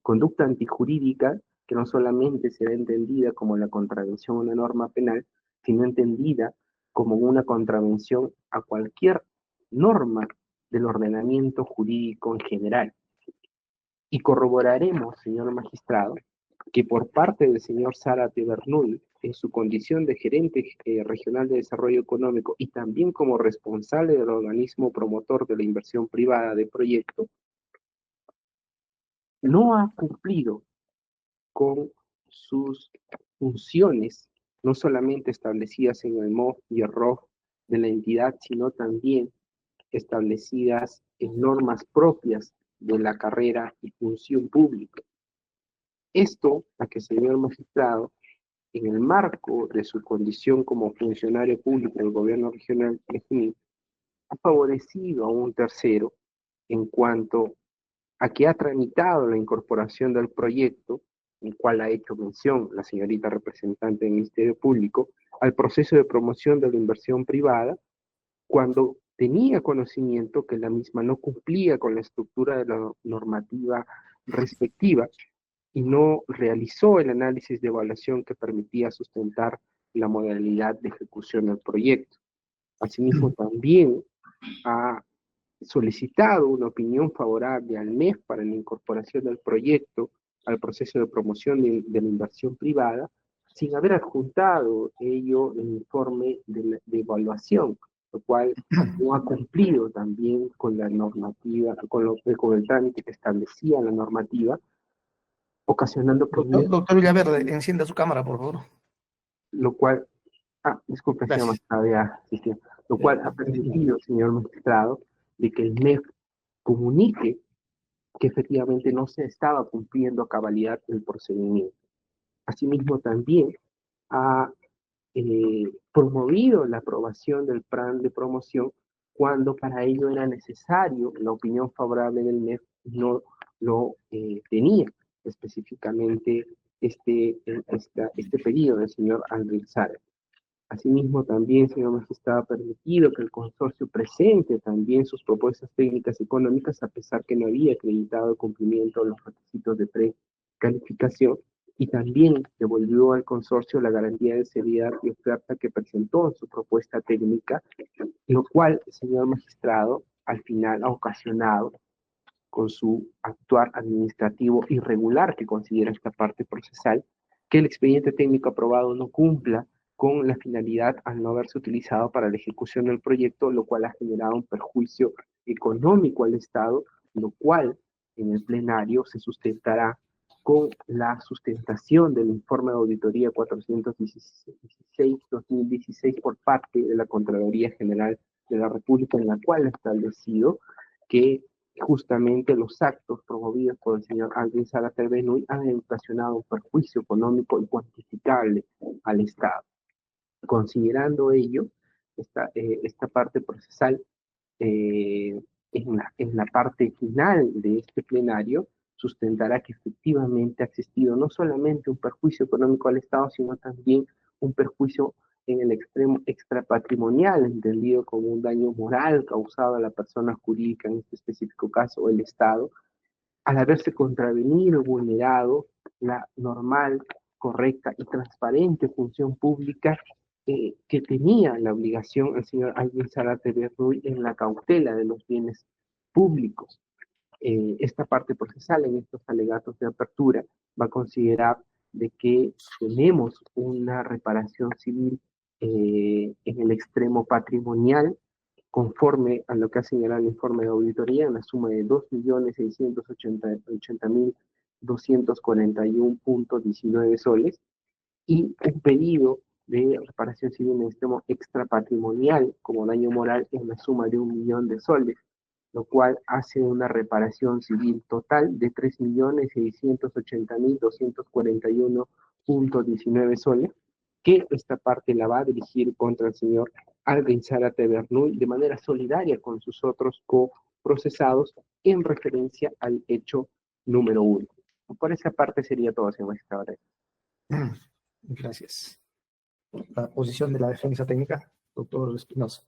[SPEAKER 7] Conducta antijurídica que no solamente será entendida como la contravención a una norma penal, sino entendida como una contravención a cualquier norma del ordenamiento jurídico en general. Y corroboraremos, señor magistrado, que por parte del señor Zárate Bernuy, en su condición de gerente regional de desarrollo económico y también como responsable del organismo promotor de la inversión privada de proyecto, no ha cumplido con sus funciones, no solamente establecidas en el MOF y el ROF de la entidad, sino también establecidas en normas propias de la carrera y función pública. Esto, a que el señor magistrado, en el marco de su condición como funcionario público del gobierno regional de Junín, ha favorecido a un tercero en cuanto a que ha tramitado la incorporación del proyecto, el cual ha hecho mención la señorita representante del Ministerio Público, al proceso de promoción de la inversión privada, cuando tenía conocimiento que la misma no cumplía con la estructura de la normativa respectiva y no realizó el análisis de evaluación que permitía sustentar la modalidad de ejecución del proyecto. Asimismo, también ha solicitado una opinión favorable al MEF para la incorporación del proyecto al proceso de promoción de la inversión privada, sin haber adjuntado ello el informe de evaluación, lo cual no ha cumplido también con la normativa, con el trámite que establecía la normativa, ocasionando problemas.
[SPEAKER 1] Doctor Villaverde, encienda su cámara, por favor.
[SPEAKER 7] Lo cual, disculpe, señor magistrado, lo cual ha permitido, señor magistrado, de que el MEF comunique que efectivamente no se estaba cumpliendo a cabalidad el procedimiento. Asimismo, también ha promovido la aprobación del plan de promoción cuando para ello era necesario la opinión favorable del MEF, no lo tenía específicamente este pedido del señor Aldrin Sara. Asimismo, también, señor magistrado, ha permitido que el consorcio presente también sus propuestas técnicas económicas, a pesar que no había acreditado el cumplimiento de los requisitos de precalificación, y también devolvió al consorcio la garantía de seriedad y oferta que presentó en su propuesta técnica, lo cual, señor magistrado, al final ha ocasionado, con su actuar administrativo irregular que considera esta parte procesal, que el expediente técnico aprobado no cumpla con la finalidad al no haberse utilizado para la ejecución del proyecto, lo cual ha generado un perjuicio económico al Estado, lo cual en el plenario se sustentará con la sustentación del informe de auditoría 416-2016 por parte de la Contraloría General de la República, en la cual ha establecido que justamente los actos promovidos por el señor Aldrin Zárate Bernuy han ocasionado un perjuicio económico y cuantificable al Estado. Considerando ello, esta parte procesal, en la parte final de este plenario, sustentará que efectivamente ha existido no solamente un perjuicio económico al Estado, sino también un perjuicio en el extremo extrapatrimonial, entendido como un daño moral causado a la persona jurídica, en este específico caso el Estado, al haberse contravenido y vulnerado la normal, correcta y transparente función pública que tenía la obligación el señor Aldrin Zárate Bernuy en la cautela de los bienes públicos. Esta parte procesal en estos alegatos de apertura va a considerar de que tenemos una reparación civil en el extremo patrimonial, conforme a lo que ha señalado el informe de auditoría, en la suma de 2.680.241.19 soles, y un pedido de reparación civil en el extremo extrapatrimonial como daño moral en la suma de 1 millón de soles, lo cual hace una reparación civil total de 3.680.241.19 soles, que esta parte la va a dirigir contra el señor Aldrin Zárate Bernuy de manera solidaria con sus otros coprocesados en referencia al hecho número 1. Por esa parte sería todo, señor magistrado.
[SPEAKER 1] Gracias. La posición de la defensa técnica, doctor Espinosa.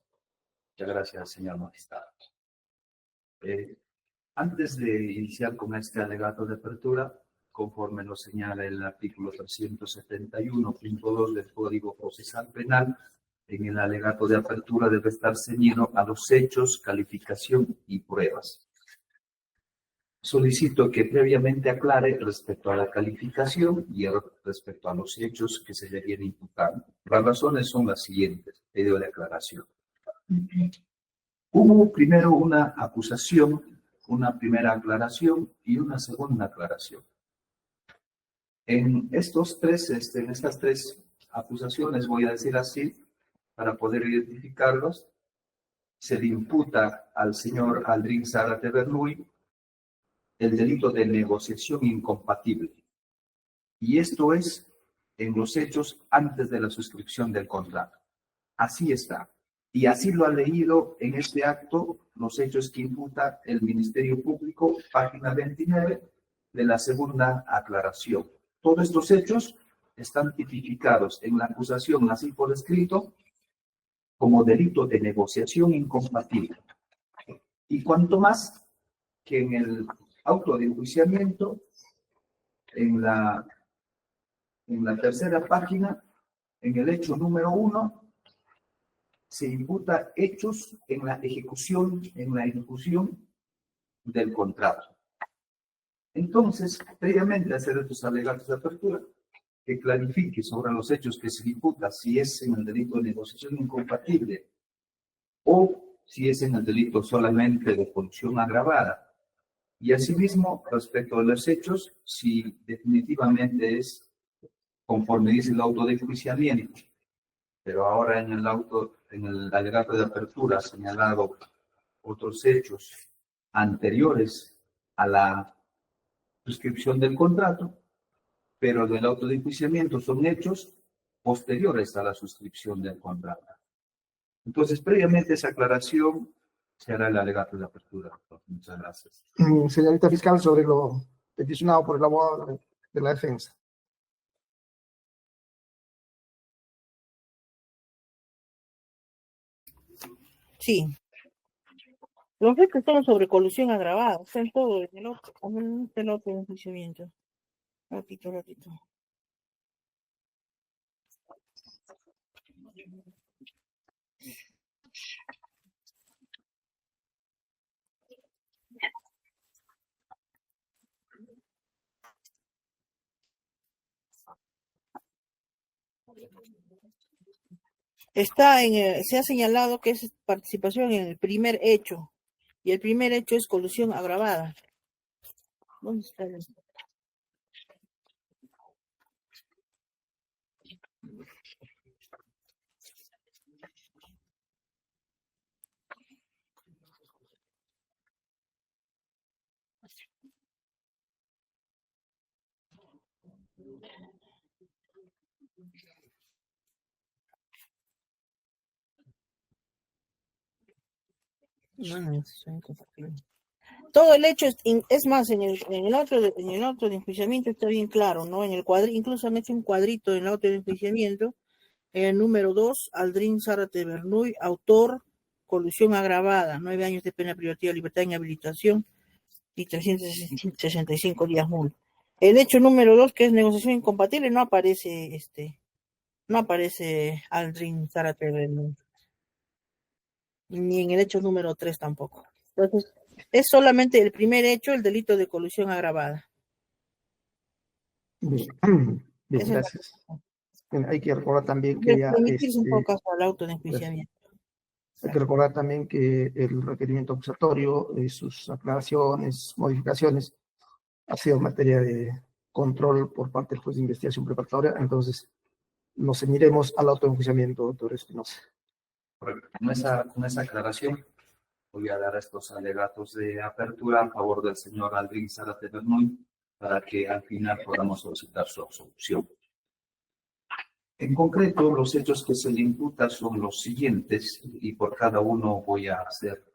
[SPEAKER 5] Muchas gracias, señor magistrado. Antes de iniciar con este alegato de apertura, conforme lo señala el artículo 371.2 del Código Procesal Penal, en el alegato de apertura debe estar ceñido a los hechos, calificación y pruebas. Solicito que previamente aclare respecto a la calificación y respecto a los hechos que se le viene imputando. Las razones son las siguientes, pedido de aclaración. Hubo primero una acusación, una primera aclaración y una segunda aclaración. En estas tres acusaciones, voy a decir así, para poder identificarlos, se le imputa al señor Aldrin Zárate Bernuy el delito de negociación incompatible. Y esto es en los hechos antes de la suscripción del contrato. Así está. Y así lo ha leído en este acto los hechos que imputa el Ministerio Público, página 29 de la segunda aclaración. Todos estos hechos están tipificados en la acusación, así por escrito, como delito de negociación incompatible. Y cuanto más que en el auto de enjuiciamiento, en la tercera página, en el hecho número 1, se imputa hechos en la ejecución del contrato. Entonces, previamente a hacer estos alegatos de apertura, que clarifique sobre los hechos que se imputa, si es en el delito de negociación incompatible o si es en el delito solamente de colusión agravada. Y asimismo, respecto a los hechos, si definitivamente es conforme dice el auto de enjuiciamiento, pero ahora en el alegato de apertura ha señalado otros hechos anteriores a la suscripción del contrato, pero en el auto de enjuiciamiento son hechos posteriores a la suscripción del contrato. Entonces, previamente a esa aclaración, se hará el alegato de apertura. Muchas gracias.
[SPEAKER 1] Señorita fiscal, sobre lo peticionado por el abogado de la defensa.
[SPEAKER 2] Sí. Los hechos están sobre colusión agravada, está en todo, en el otro enjuiciamiento. Ratito. Se ha señalado que es participación en el primer hecho, y el primer hecho es colusión agravada. ¿Dónde está el... Todo el hecho es más, en el auto de enjuiciamiento está bien claro, ¿no? En el incluso han hecho un cuadrito en el auto de enjuiciamiento, el número 2, Aldrin Zárate Bernuy, autor, colusión agravada, 9 años de pena privativa de libertad en habilitación y 365 días multa. El hecho número 2, que es negociación incompatible, no aparece Aldrin Zárate Bernuy. Ni en el hecho número 3 tampoco. Entonces, es solamente el primer hecho, el delito de colusión agravada.
[SPEAKER 1] Bien, gracias. Hay que recordar también que ya...
[SPEAKER 2] un poco al auto de enjuiciamiento.
[SPEAKER 1] Hay que recordar también que el requerimiento acusatorio y sus aclaraciones, modificaciones, ha sido materia de control por parte del juez de investigación preparatoria. Entonces, nos ceñiremos al auto de enjuiciamiento, doctor Espinosa.
[SPEAKER 5] Con esa aclaración, voy a dar estos alegatos de apertura a favor del señor Aldrin Zárate Bernuy para que al final podamos solicitar su absolución. En concreto, los hechos que se le imputan son los siguientes y por cada uno voy a hacer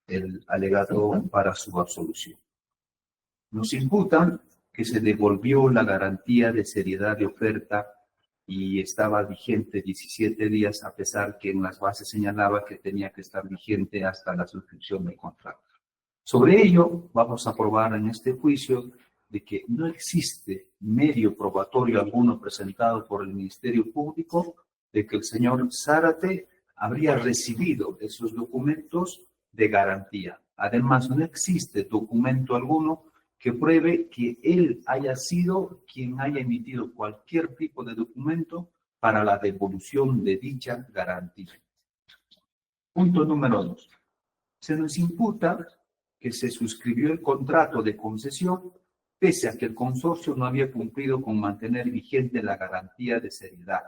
[SPEAKER 5] el alegato para su absolución. Nos imputan que se devolvió la garantía de seriedad de oferta y estaba vigente 17 días, a pesar que en las bases señalaba que tenía que estar vigente hasta la suscripción del contrato. Sobre ello, vamos a probar en este juicio de que no existe medio probatorio alguno presentado por el Ministerio Público de que el señor Zárate habría recibido esos documentos de garantía. Además, no existe documento alguno que pruebe que él haya sido quien haya emitido cualquier tipo de documento para la devolución de dicha garantía. Punto número 2. Se nos imputa que se suscribió el contrato de concesión pese a que el consorcio no había cumplido con mantener vigente la garantía de seriedad.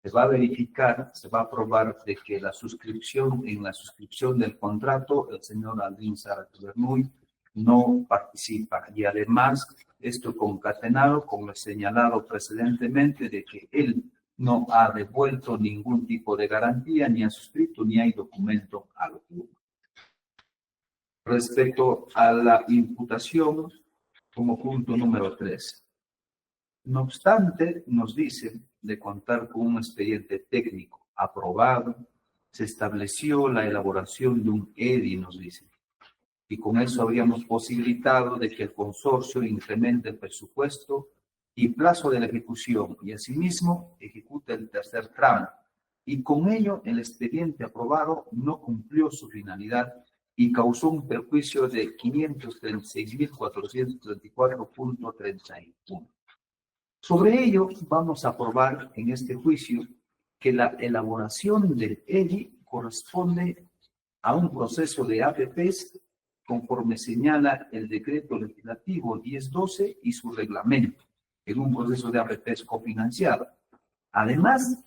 [SPEAKER 5] Se va a verificar, se va a probar de que en la suscripción del contrato, el señor Aldrin Zárate Bernuy no participa. Y además, esto concatenado con lo señalado precedentemente de que él no ha devuelto ningún tipo de garantía, ni ha suscrito, ni hay documento alguno. Respecto a la imputación, como punto número 3. No obstante, nos dicen de contar con un expediente técnico aprobado, se estableció la elaboración de un EDI, nos dicen. Y con eso habríamos posibilitado de que el consorcio incremente el presupuesto y plazo de la ejecución y asimismo ejecute el tercer tramo. Y con ello el expediente aprobado no cumplió su finalidad y causó un perjuicio de 536.434.31. Sobre ello vamos a aprobar en este juicio que la elaboración del EDI corresponde a un proceso de APPs conforme señala el decreto legislativo 1012 y su reglamento, en un proceso de APPs cofinanciado. Además,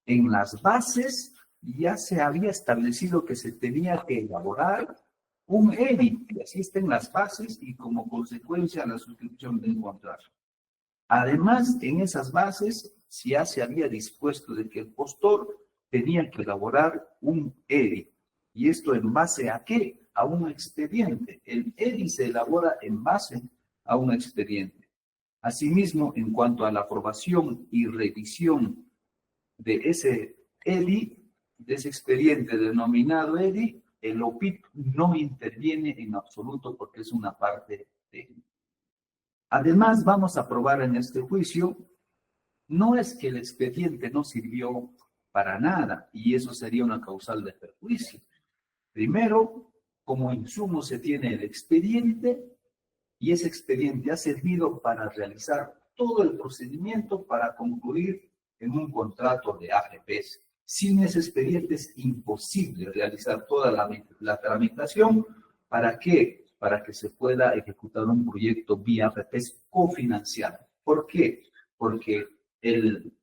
[SPEAKER 5] en las bases ya se había establecido que se tenía que elaborar un EDI, y así está en las bases y como consecuencia la suscripción del contrato. Además, en esas bases ya se había dispuesto de que el postor tenía que elaborar un EDI. ¿Y esto en base a qué? A un expediente. El EDI se elabora en base a un expediente. Asimismo, en cuanto a la aprobación y revisión de ese EDI, de ese expediente denominado EDI, el OPIP no interviene en absoluto porque es una parte técnica. Además, vamos a aprobar en este juicio, no es que el expediente no sirvió para nada y eso sería una causal de perjuicio. Primero, como insumo se tiene el expediente y ese expediente ha servido para realizar todo el procedimiento para concluir en un contrato de APPs. Sin ese expediente es imposible realizar toda la tramitación. ¿Para qué? Para que se pueda ejecutar un proyecto vía APPs cofinanciado. ¿Por qué? Porque el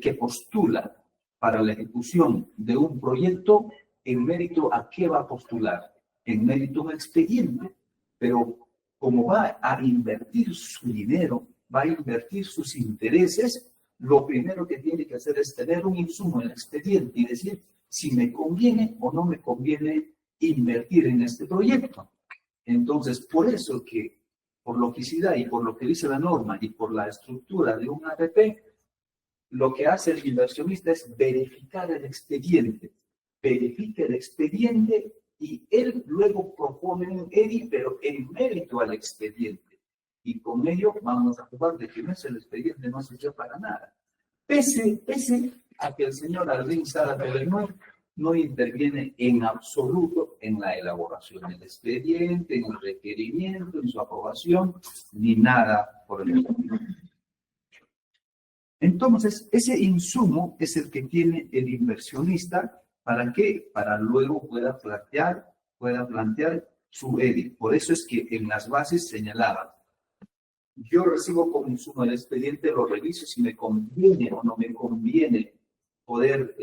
[SPEAKER 5] que postula para la ejecución de un proyecto, ¿en mérito a qué va a postular? En mérito a un expediente, pero como va a invertir su dinero, va a invertir sus intereses, lo primero que tiene que hacer es tener un insumo en el expediente y decir si me conviene o no me conviene invertir en este proyecto. Entonces, por eso que, por logicidad y por lo que dice la norma y por la estructura de un APP, lo que hace el inversionista es verificar el expediente. Verifica el expediente y él luego propone un EDI, pero en mérito al expediente. Y con ello vamos a probar de que el expediente no sirvió para nada. Pese a que el señor Aldrin Zárate Bernuy no interviene en absoluto en la elaboración del expediente, en el requerimiento, en su aprobación, ni nada por el estilo. Entonces, ese insumo es el que tiene el inversionista. ¿Para qué? Para luego pueda plantear su EDI. Por eso es que en las bases señalaba, yo recibo como insumo el expediente, lo reviso si me conviene o no me conviene poder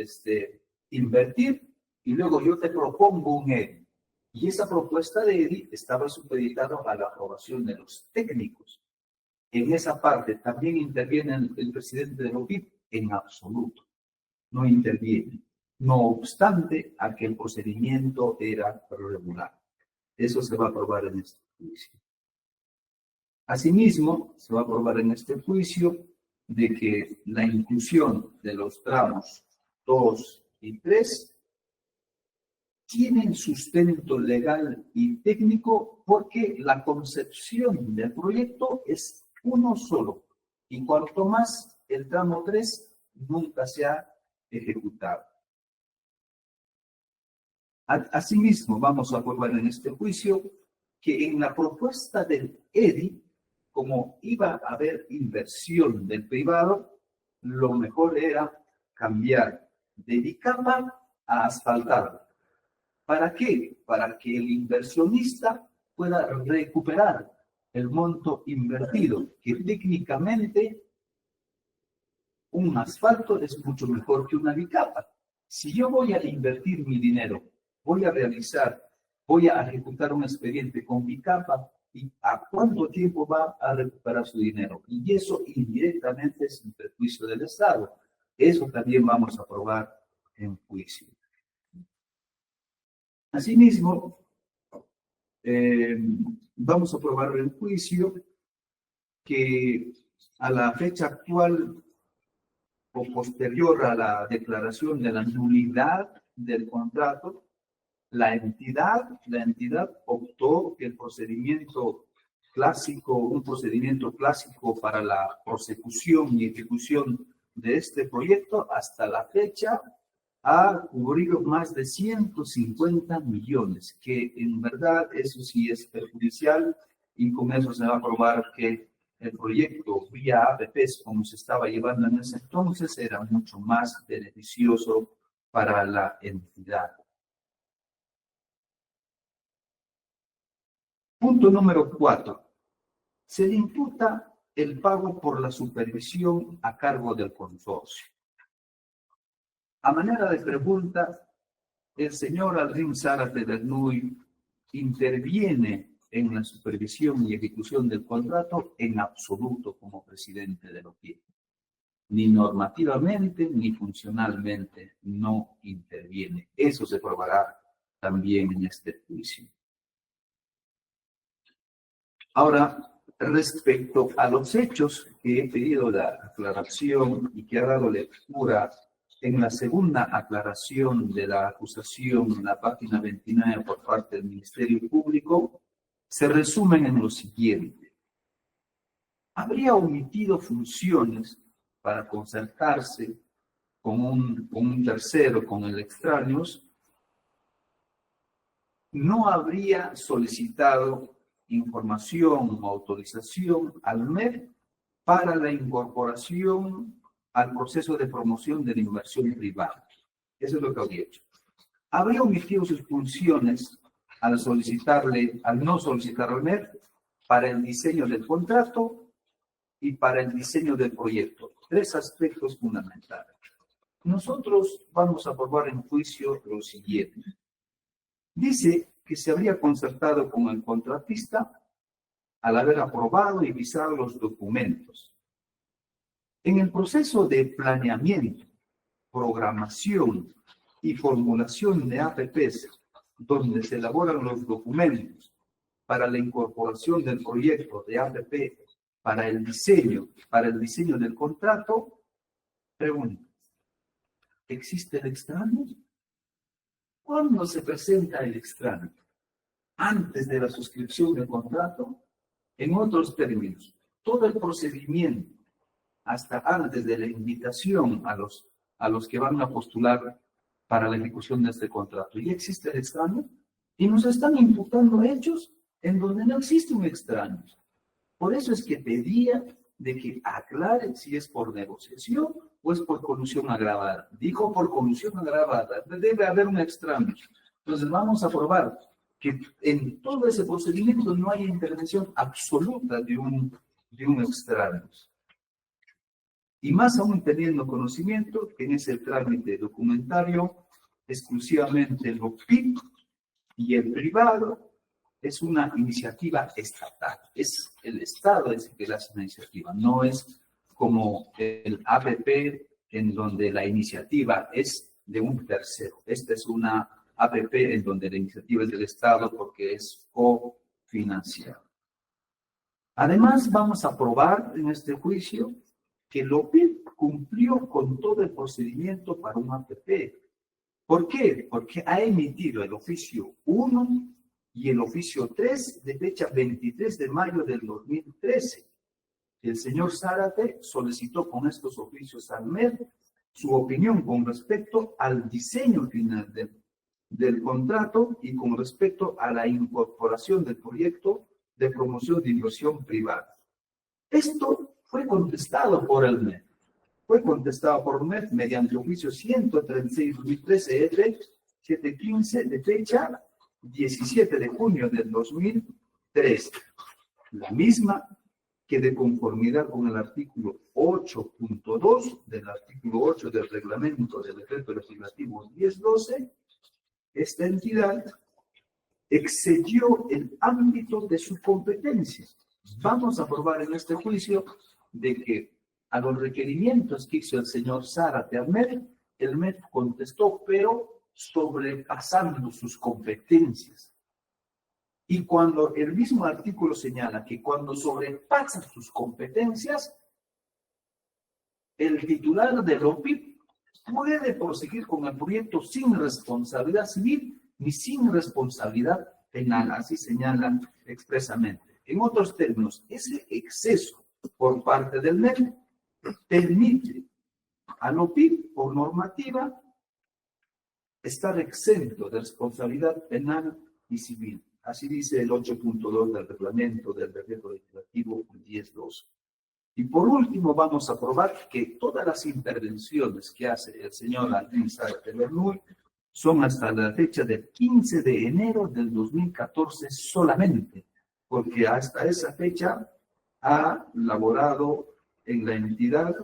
[SPEAKER 5] invertir y luego yo te propongo un EDI. Y esa propuesta de EDI estaba supeditada a la aprobación de los técnicos. En esa parte también interviene el presidente del OPIP en absoluto. No interviene. No obstante a que el procedimiento era regular. Eso se va a aprobar en este juicio. Asimismo, se va a aprobar en este juicio de que la inclusión de los tramos 2 y 3 tienen sustento legal y técnico porque la concepción del proyecto es uno solo. Y cuanto más el tramo 3 nunca se ha ejecutado. Asimismo, vamos a aprobar en este juicio que en la propuesta del EDI, como iba a haber inversión del privado, lo mejor era cambiar de bicapa a asfaltado. ¿Para qué? Para que el inversionista pueda recuperar el monto invertido, que técnicamente un asfalto es mucho mejor que una bicapa. Si yo voy a invertir mi dinero, voy a ejecutar un expediente con bicapa, ¿y a cuánto tiempo va a recuperar su dinero? Y eso indirectamente es un perjuicio del Estado. Eso también vamos a aprobar en juicio. Asimismo, vamos a aprobar en juicio que a la fecha actual o posterior a la declaración de la nulidad del contrato, la entidad optó que el procedimiento clásico, un procedimiento clásico para la prosecución y ejecución de este proyecto, hasta la fecha ha cubrido más de 150 millones, que en verdad eso sí es perjudicial, y con eso se va a probar que el proyecto vía APPs, como se estaba llevando en ese entonces, era mucho más beneficioso para la entidad. Punto número 4. Se le imputa el pago por la supervisión a cargo del consorcio. A manera de pregunta, el señor Aldrin Zárate Bernuy interviene en la supervisión y ejecución del contrato en absoluto como presidente de OPIE. Ni normativamente ni funcionalmente no interviene. Eso se probará también en este juicio. Ahora, respecto a los hechos que he pedido la aclaración y que ha dado lectura en la segunda aclaración de la acusación en la página 29 por parte del Ministerio Público, se resumen en lo siguiente. Habría omitido funciones para concertarse con un tercero, con el extraños, no habría solicitado información o autorización al MEF para la incorporación al proceso de promoción de la inversión privada. Eso es lo que habría hecho. Habría omitido sus funciones al no solicitar al MEF para el diseño del contrato y para el diseño del proyecto. 3 aspectos fundamentales. Nosotros vamos a aprobar en juicio lo siguiente. Dice que se habría concertado con el contratista al haber aprobado y visado los documentos. En el proceso de planeamiento, programación y formulación de APPs, donde se elaboran los documentos para la incorporación del proyecto de APP, para el diseño del contrato, pregunta, ¿existe el extraño? ¿Cuándo se presenta el extraño? ¿Antes de la suscripción del contrato? En otros términos, todo el procedimiento, hasta antes de la invitación a los que van a postular para la ejecución de este contrato. ¿Y existe el extraño? Y nos están imputando hechos en donde no existe un extraño. Por eso es que pedía de que aclare si es por negociación o es por colusión agravada. Dijo por colusión agravada, debe haber un extraño. Entonces vamos a probar que en todo ese procedimiento no hay intervención absoluta de un extraño. Y más aún teniendo conocimiento que en ese trámite documentario exclusivamente el OPIP y el privado es una iniciativa estatal. Es el Estado el que hace una iniciativa, no es como el APP en donde la iniciativa es de un tercero. Esta es una APP en donde la iniciativa es del Estado porque es cofinanciada. Además, vamos a probar en este juicio que el OPIP cumplió con todo el procedimiento para un APP. ¿Por qué? Porque ha emitido el oficio 1 y el oficio 3 de fecha 23 de mayo del 2013. El señor Zárate solicitó con estos oficios al MEF su opinión con respecto al diseño final del contrato y con respecto a la incorporación del proyecto de promoción de inversión privada. Esto fue contestado por el MEF. Fue contestado por el MEF mediante oficio 136-2013 715 de fecha 17 de junio del 2013. La misma que de conformidad con el artículo 8.2 del artículo 8 del reglamento del decreto legislativo 1012, esta entidad excedió el ámbito de su competencia. Vamos a probar en este juicio de que a los requerimientos que hizo el señor Zárate al MEF, el MEF contestó, pero sobrepasando sus competencias. Y cuando el mismo artículo señala que cuando sobrepasa sus competencias, el titular del OPIP puede proseguir con el proyecto sin responsabilidad civil ni sin responsabilidad penal, así señalan expresamente. En otros términos, ese exceso por parte del MEF permite al OPIP, por normativa, estar exento de responsabilidad penal y civil. Así dice el 8.2 del reglamento del decreto legislativo 10.2. Y por último, vamos a probar que todas las intervenciones que hace el señor Aldrin Zárate Bernuy son hasta la fecha del 15 de enero del 2014 solamente, porque hasta esa fecha ha laborado en la entidad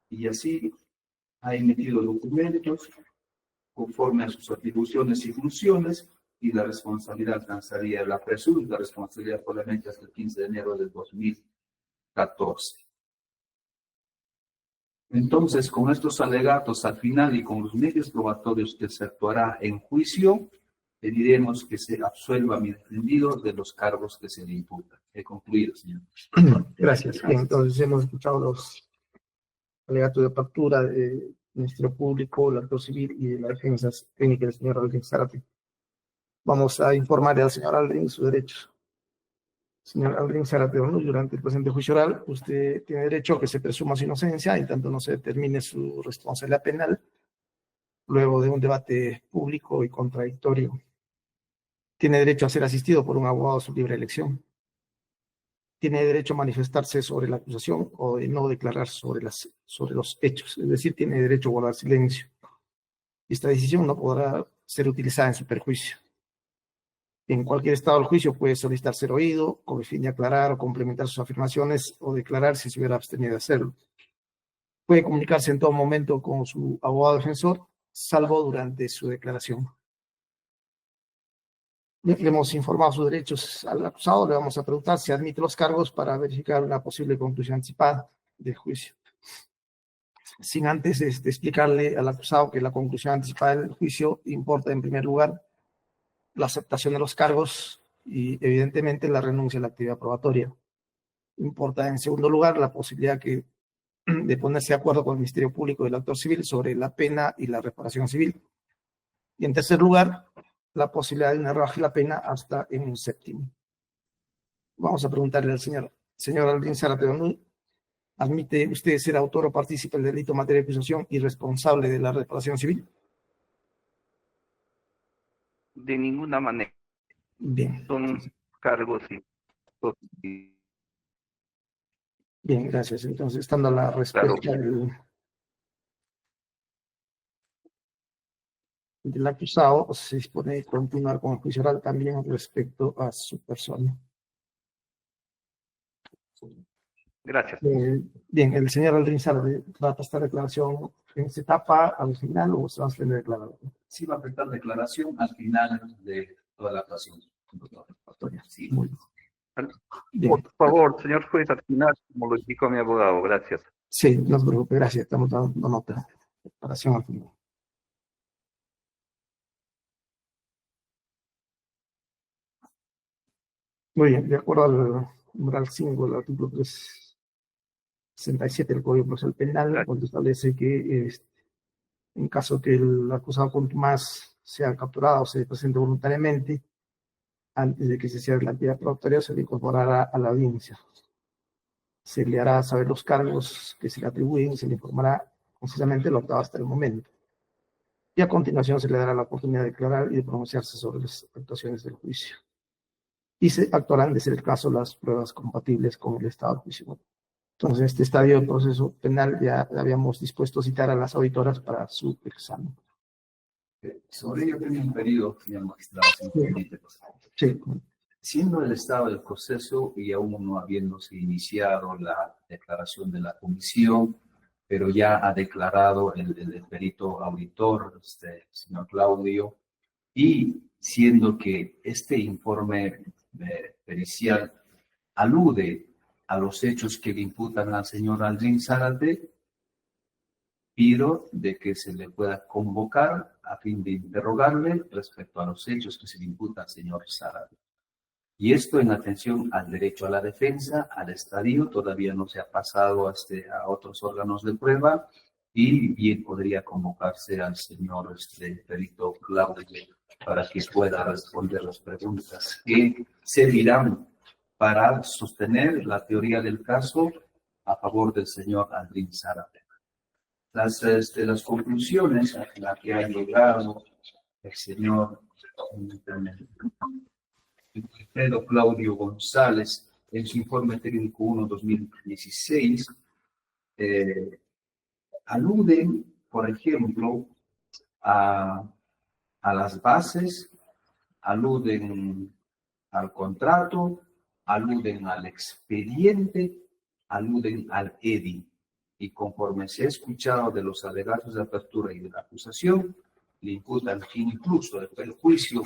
[SPEAKER 5] y así ha emitido documentos conforme a sus atribuciones y funciones, y la responsabilidad alcanzaría la presunta responsabilidad solamente hasta el 15 de enero del 2014. Entonces, con estos alegatos al final y con los medios probatorios que se actuará en juicio, pediremos que se absuelva a mi defendido de los cargos que se le imputan. He concluido, señor.
[SPEAKER 1] Gracias. Bien, entonces hemos escuchado los alegatos de apertura del Ministerio Público, el actor civil y de la defensa técnica del señor Aldrin Zárate. Vamos a informarle al señor Aldrin de sus derechos. Señor Aldrin Zárate Bernuy, durante el presente juicio oral, usted tiene derecho a que se presuma su inocencia, en tanto no se determine su responsabilidad penal, luego de un debate público y contradictorio. Tiene derecho a ser asistido por un abogado a su libre elección. Tiene derecho a manifestarse sobre la acusación o de no declarar sobre los hechos, es decir, tiene derecho a guardar silencio. Esta decisión no podrá ser utilizada en su perjuicio. En cualquier estado del juicio puede solicitar ser oído con el fin de aclarar o complementar sus afirmaciones o declarar si se hubiera abstenido de hacerlo. Puede comunicarse en todo momento con su abogado defensor, salvo durante su declaración. Le hemos informado sus derechos al acusado, le vamos a preguntar si admite los cargos para verificar una posible conclusión anticipada del juicio. Sin antes explicarle al acusado que la conclusión anticipada del juicio importa en primer lugar la aceptación de los cargos y evidentemente la renuncia a la actividad probatoria. Importa en segundo lugar la posibilidad de ponerse de acuerdo con el Ministerio Público y el actor civil sobre la pena y la reparación civil. Y en tercer lugar, la posibilidad de una rebaja de la pena hasta en un séptimo. Vamos a preguntarle al señor Aldrin Zárate Bernuy, ¿admite usted ser autor o partícipe del delito en materia de acusación y responsable de la reparación civil?
[SPEAKER 6] De ninguna manera.
[SPEAKER 1] Bien.
[SPEAKER 6] Son cargos y...
[SPEAKER 1] Bien, gracias. Entonces, estando a la respuesta del acusado, se dispone de continuar con el juicio oral también respecto a su persona.
[SPEAKER 6] Gracias.
[SPEAKER 1] Bien, el señor Aldrin Zárate va a prestar declaración en esta etapa al final o se va a hacer declaración.
[SPEAKER 5] Sí, va a prestar declaración al final de toda la actuación. Sí.
[SPEAKER 1] Muy bien.
[SPEAKER 6] Por favor, señor juez, al final, como lo indicó mi abogado, gracias.
[SPEAKER 1] Sí, no se preocupe, gracias. Estamos dando nota. Declaración al final. Muy bien, de acuerdo al numeral 5 del artículo 367 del Código Procesal Penal, cuando establece que en caso que el acusado contumaz sea capturado o se presente voluntariamente, antes de que se cierre la actividad probatoria, se le incorporará a la audiencia. Se le hará saber los cargos que se le atribuyen y se le informará concisamente lo octavo hasta el momento. Y a continuación se le dará la oportunidad de declarar y de pronunciarse sobre las actuaciones del juicio. Y se actuarán, de ser el caso, las pruebas compatibles con el estado del juicio. Entonces, en este estadio del proceso penal ya habíamos dispuesto a citar a las auditoras para su examen.
[SPEAKER 5] Sobre ello tengo un pedido, señor magistrado, si me permite.
[SPEAKER 1] Sí.
[SPEAKER 5] Siendo el estado del proceso y aún no habiéndose iniciado la declaración de la comisión, pero ya ha declarado el perito auditor, señor Claudio, y siendo que este informe pericial alude a los hechos que le imputan al señor Aldrin Zárate, pido de que se le pueda convocar a fin de interrogarle respecto a los hechos que se le imputan al señor Zárate. Y esto en atención al derecho a la defensa, al estadio, todavía no se ha pasado a otros órganos de prueba, y bien podría convocarse al señor perito Claudio para que pueda responder las preguntas que servirán para sostener la teoría del caso a favor del señor Aldrin Zárate. Las conclusiones a las que ha llegado el señor Pedro Claudio González en su informe técnico 1-2016 aluden, por ejemplo, a las bases, aluden al contrato, aluden al expediente, aluden al EDI. Y conforme se ha escuchado de los alegatos de apertura y de la acusación, le imputan incluso el juicio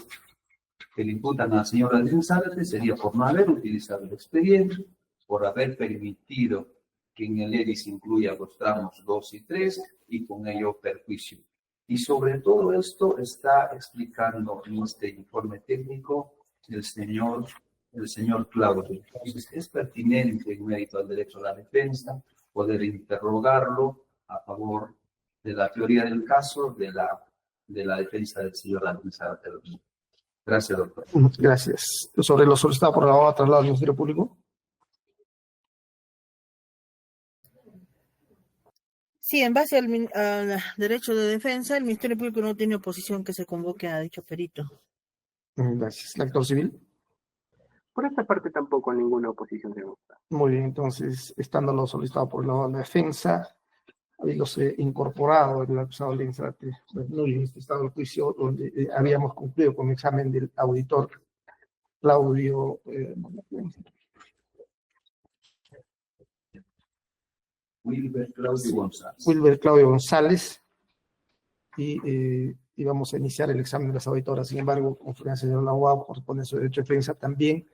[SPEAKER 5] que le imputan al señor Aldrin Zárate sería por no haber utilizado el expediente, por haber permitido que en el EDI se incluya los tramos 2 y 3 y con ello perjuicio. Y sobre todo esto está explicando en este informe técnico el señor Claudio. Entonces es pertinente en mérito al derecho a la defensa poder interrogarlo a favor de la teoría del caso de la defensa del señor Aldrin Zárate. Gracias, doctor.
[SPEAKER 1] Gracias. Sobre lo solicitado por la abogada traslado al Ministerio Público.
[SPEAKER 2] Sí, en base al derecho de defensa, el Ministerio Público no tiene oposición que se convoque a dicho perito.
[SPEAKER 1] Gracias. ¿El actor civil?
[SPEAKER 7] Por esta parte tampoco ninguna oposición se gusta.
[SPEAKER 1] Muy bien, entonces, estando lo solicitado por la defensa, habiéndose incorporado el acusado Aldrin Zárate en este estado del juicio, donde habíamos cumplido con el examen del auditor Claudio
[SPEAKER 5] Wilber Claudio González.
[SPEAKER 1] Wilber Claudio González, y vamos a iniciar el examen de las auditoras. Sin embargo, conforme al señor abogado corresponde a su derecho de defensa también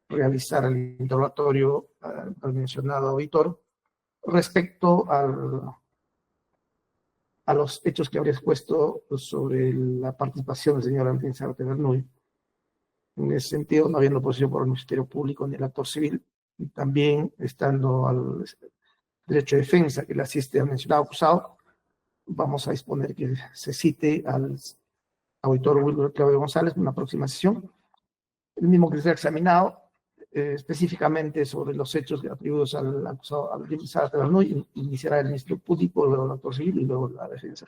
[SPEAKER 1] realizar el interrogatorio al mencionado auditor respecto a los hechos que habría expuesto sobre la participación del señor Aldrin Zárate Bernoulli. En ese sentido, no habiendo oposición por el Ministerio Público ni el actor civil, y también estando al derecho de defensa que le asiste al mencionado acusado, vamos a disponer que se cite al auditor Wilber Claudio González en una próxima sesión, el mismo que sea examinado específicamente sobre los hechos atribuidos al acusado Aldrin Zárate Bernoulli. Iniciará el Ministerio Público, luego el actor civil y luego la defensa.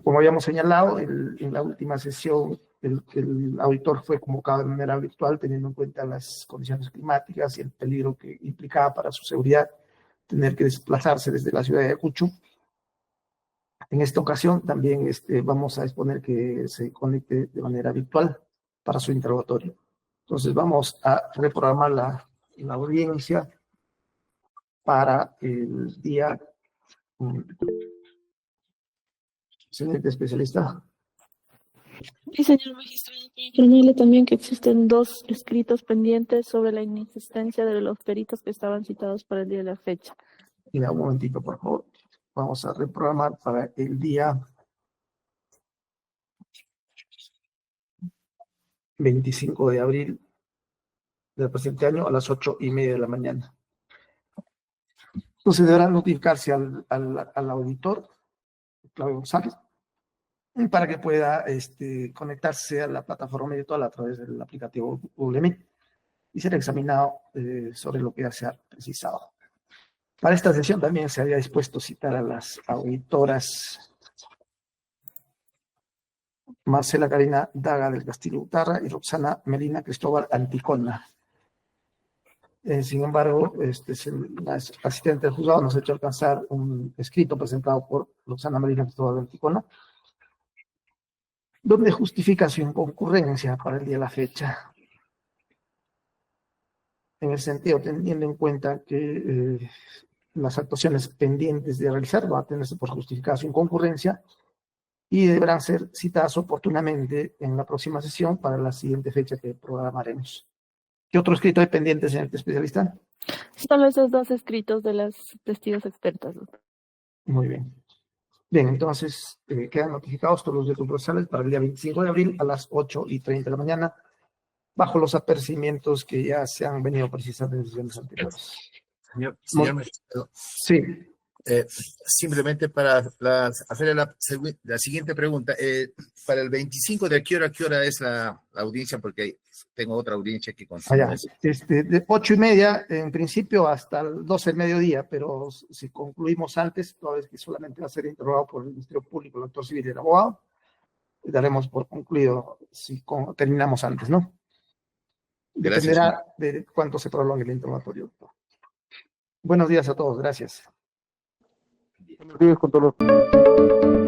[SPEAKER 1] Como habíamos señalado, en la última sesión el auditor fue convocado de manera virtual, teniendo en cuenta las condiciones climáticas y el peligro que implicaba para su seguridad tener que desplazarse desde la ciudad de Ayacucho. En esta ocasión también vamos a disponer que se conecte de manera virtual para su interrogatorio. Entonces vamos a reprogramar la audiencia para el día... Señor especialista.
[SPEAKER 8] Sí, señor magistrado, para informarle también que existen 2 escritos pendientes sobre la inexistencia de los peritos que estaban citados para el día de la fecha.
[SPEAKER 1] Mira, un momentito, por favor. Vamos a reprogramar para el día 25 de abril del presente año a las 8:30 de la mañana. Entonces deberán notificarse al auditor, Claudio González, para que pueda conectarse a la plataforma virtual a través del aplicativo Google Meet y ser examinado sobre lo que se ha precisado. Para esta sesión también se había dispuesto citar a las auditoras Marcela Karina Daga del Castillo Utarra y Roxana Melina Cristóbal Anticona. Sin embargo, la asistente del juzgado nos ha hecho alcanzar un escrito presentado por Roxana Melina Cristóbal Anticona, donde justifica su inconcurrencia para el día de la fecha. En el sentido, teniendo en cuenta que las actuaciones pendientes de realizar van a tenerse por justificada su inconcurrencia y deberán ser citadas oportunamente en la próxima sesión para la siguiente fecha que programaremos. ¿Qué otro escrito hay pendiente, señor especialista?
[SPEAKER 8] Solo esos dos escritos de las testigos expertas, doctor.
[SPEAKER 1] Muy bien. Bien, entonces quedan notificados todos los datos procesales para el día 25 de abril a las 8:30 de la mañana, bajo los apercibimientos que ya se han venido precisando en sesiones anteriores.
[SPEAKER 26] Señor magistrado.
[SPEAKER 1] Sí.
[SPEAKER 26] Simplemente para hacer la siguiente pregunta. Para el 25, ¿de qué hora es la audiencia? Porque tengo otra audiencia que continúa.
[SPEAKER 1] De 8:30 en principio hasta el 12 del mediodía, pero si concluimos antes, toda vez que solamente va a ser interrogado por el Ministerio Público, el doctor civil y el abogado, daremos por concluido si terminamos antes, ¿no? Dependerá de cuánto se prolongue el interrogatorio. Buenos días a todos, gracias.
[SPEAKER 25] Buenos días con todos los...